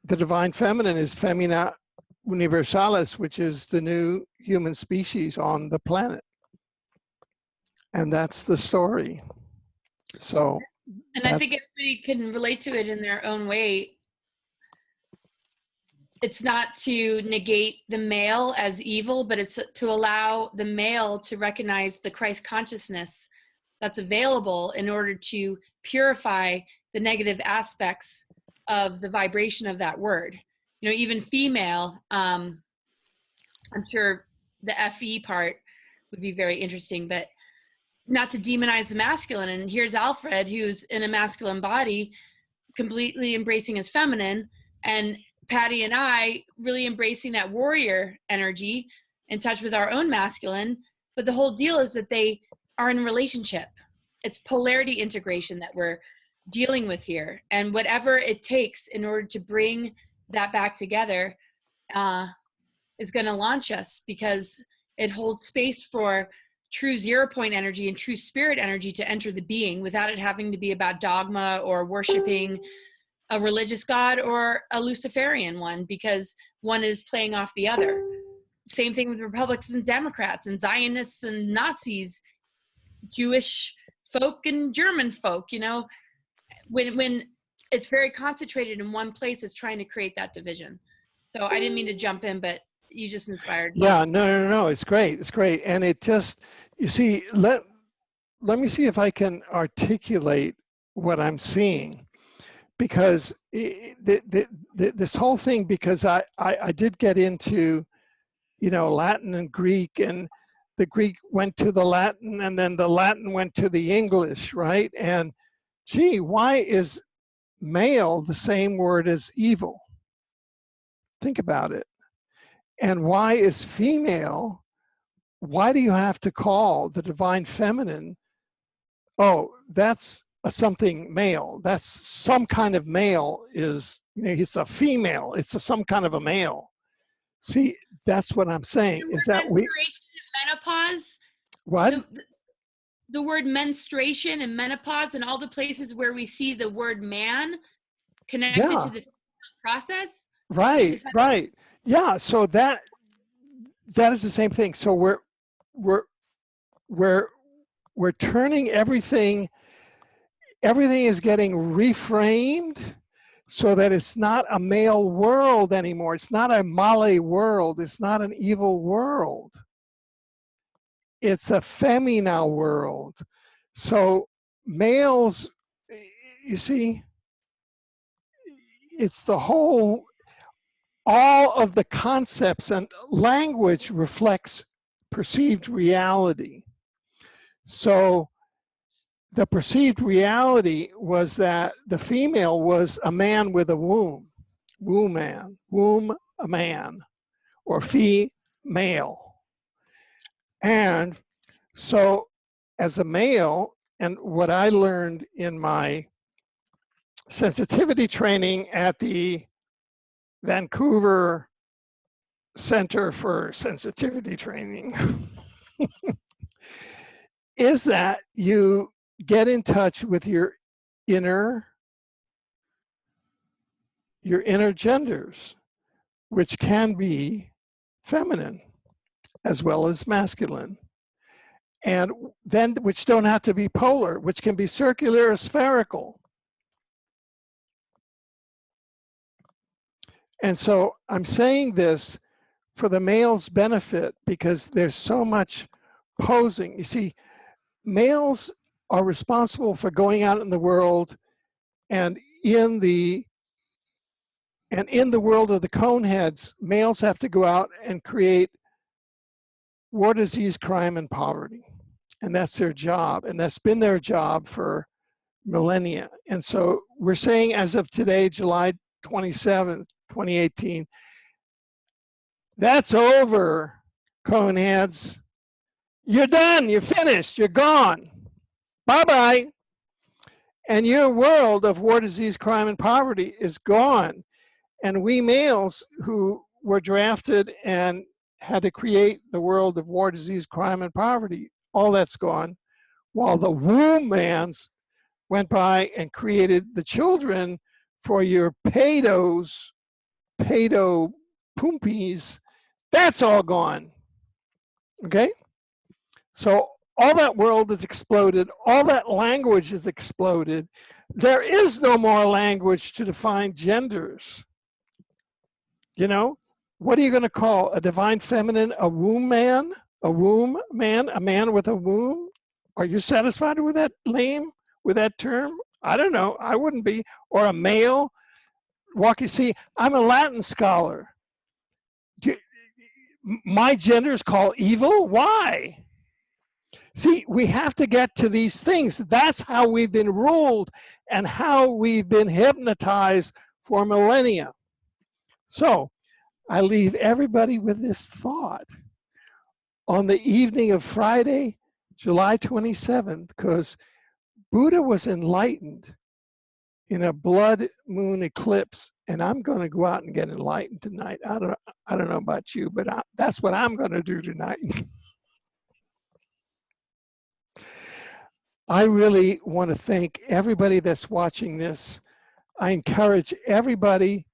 the divine feminine is Femina Universalis, which is the new human species on the planet. And that's the story. So, and I think everybody can relate to it in their own way. It's not to negate the male as evil, but it's to allow the male to recognize the Christ consciousness that's available in order to purify the negative aspects of the vibration of that word. You know, even female, I'm sure the FE part would be very interesting, but not to demonize the masculine. And here's Alfred, who's in a masculine body, completely embracing his feminine, and Patty and I really embracing that warrior energy, in touch with our own masculine. But the whole deal is that they are in a relationship. It's polarity integration that we're dealing with here. And whatever it takes in order to bring that back together is going to launch us, because it holds space for true 0 point energy and true spirit energy to enter the being, without it having to be about dogma or worshiping a religious god or a Luciferian one, because one is playing off the other. Same thing with Republicans and Democrats and Zionists and Nazis, Jewish folk and German folk. You know, when it's very concentrated in one place, it's trying to create that division. So I didn't mean to jump in, but you just inspired me. yeah, no, it's great. It's great. And it just, you see, let me see if I can articulate what I'm seeing. Because this whole thing, because I did get into, you know, Latin and Greek, and the Greek went to the Latin, and then the Latin went to the English, right? And gee, why is male the same word as evil? Think about it. And why is female, why do you have to call the divine feminine, oh, that's something male, that's some kind of male, is, you know, it's a female, it's some kind of a male. See, that's what I'm saying, is that we, menopause, what? The word menstruation and menopause, and all the places where we see the word man connected to the process. Right. Yeah, so that is the same thing. So we're turning everything is getting reframed so that it's not a male world anymore. It's not a Male world. It's not an evil world. It's a Femina world. So males, you see, it's the whole, all of the concepts, and language reflects perceived reality. So the perceived reality was that the female was a man with a womb, womb a man, or female. And so as a male, and what I learned in my sensitivity training at the Vancouver Center for Sensitivity Training is that you get in touch with your inner genders, which can be feminine as well as masculine, and then which don't have to be polar, which can be circular or spherical. And so I'm saying this for the male's benefit because there's so much posing. You see, males are responsible for going out in the world, and in the world of the Coneheads, males have to go out and create war, disease, crime, and poverty. And that's their job. And that's been their job for millennia. And so we're saying as of today, July 27th, 2018, that's over, Coneheads. You're done, you're finished, you're gone. Bye-bye. And your world of war, disease, crime, and poverty is gone. And we males who were drafted and had to create the world of war, disease, crime, and poverty, all that's gone, while the womb mans went by and created the children for your pedo poompies. That's all gone. Okay? So all that world is exploded, all that language is exploded. There is no more language to define genders. You know, what are you going to call a divine feminine a womb man? A womb man? A man with a womb? Are you satisfied with that with that term? I don't know. I wouldn't be. Or a male? See, I'm a Latin scholar. My gender is called evil? Why? See, we have to get to these things. That's how we've been ruled and how we've been hypnotized for millennia. So I leave everybody with this thought. On the evening of Friday, July 27th, because Buddha was enlightened in a blood moon eclipse, and I'm going to go out and get enlightened tonight. I don't know about you, but that's what I'm going to do tonight. I really want to thank everybody that's watching this. I encourage everybody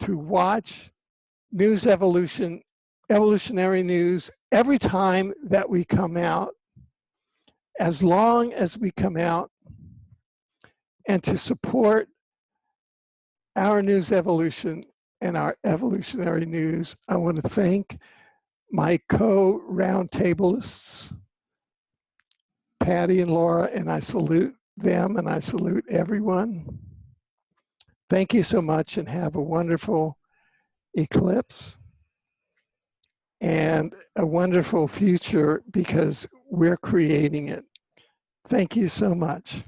to watch News Evolution, Evolutionary News, every time that we come out, as long as we come out, and to support our News Evolution and our Evolutionary News. I want to thank my co-roundtablists, Patty and Laura, and I salute them and I salute everyone. Thank you so much and have a wonderful eclipse and a wonderful future because we're creating it. Thank you so much.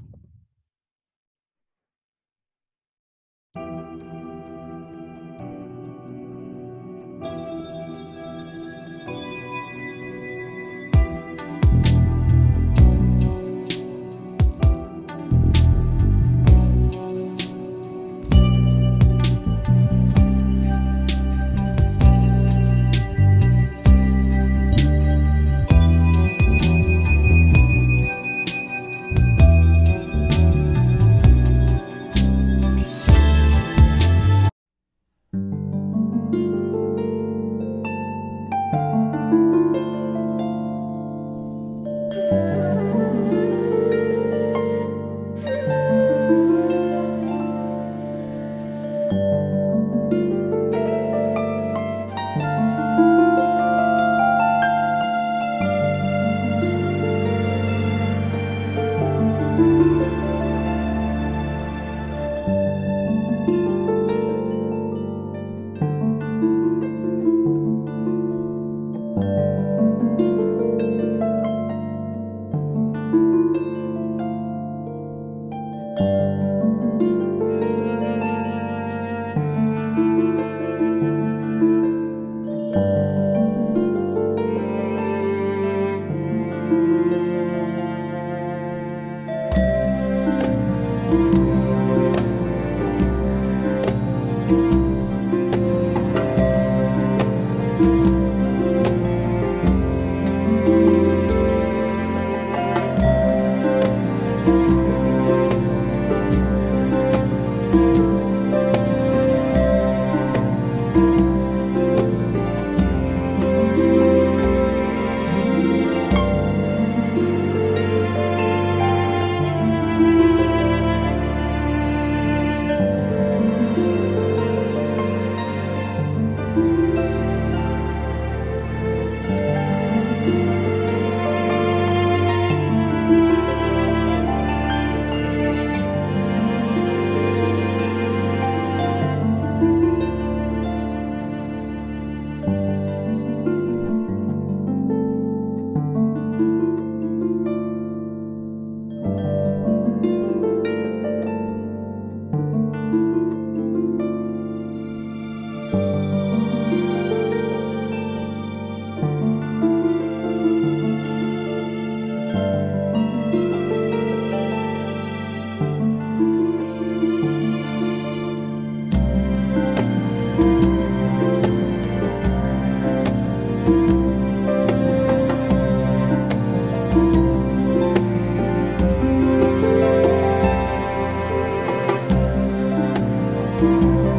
you.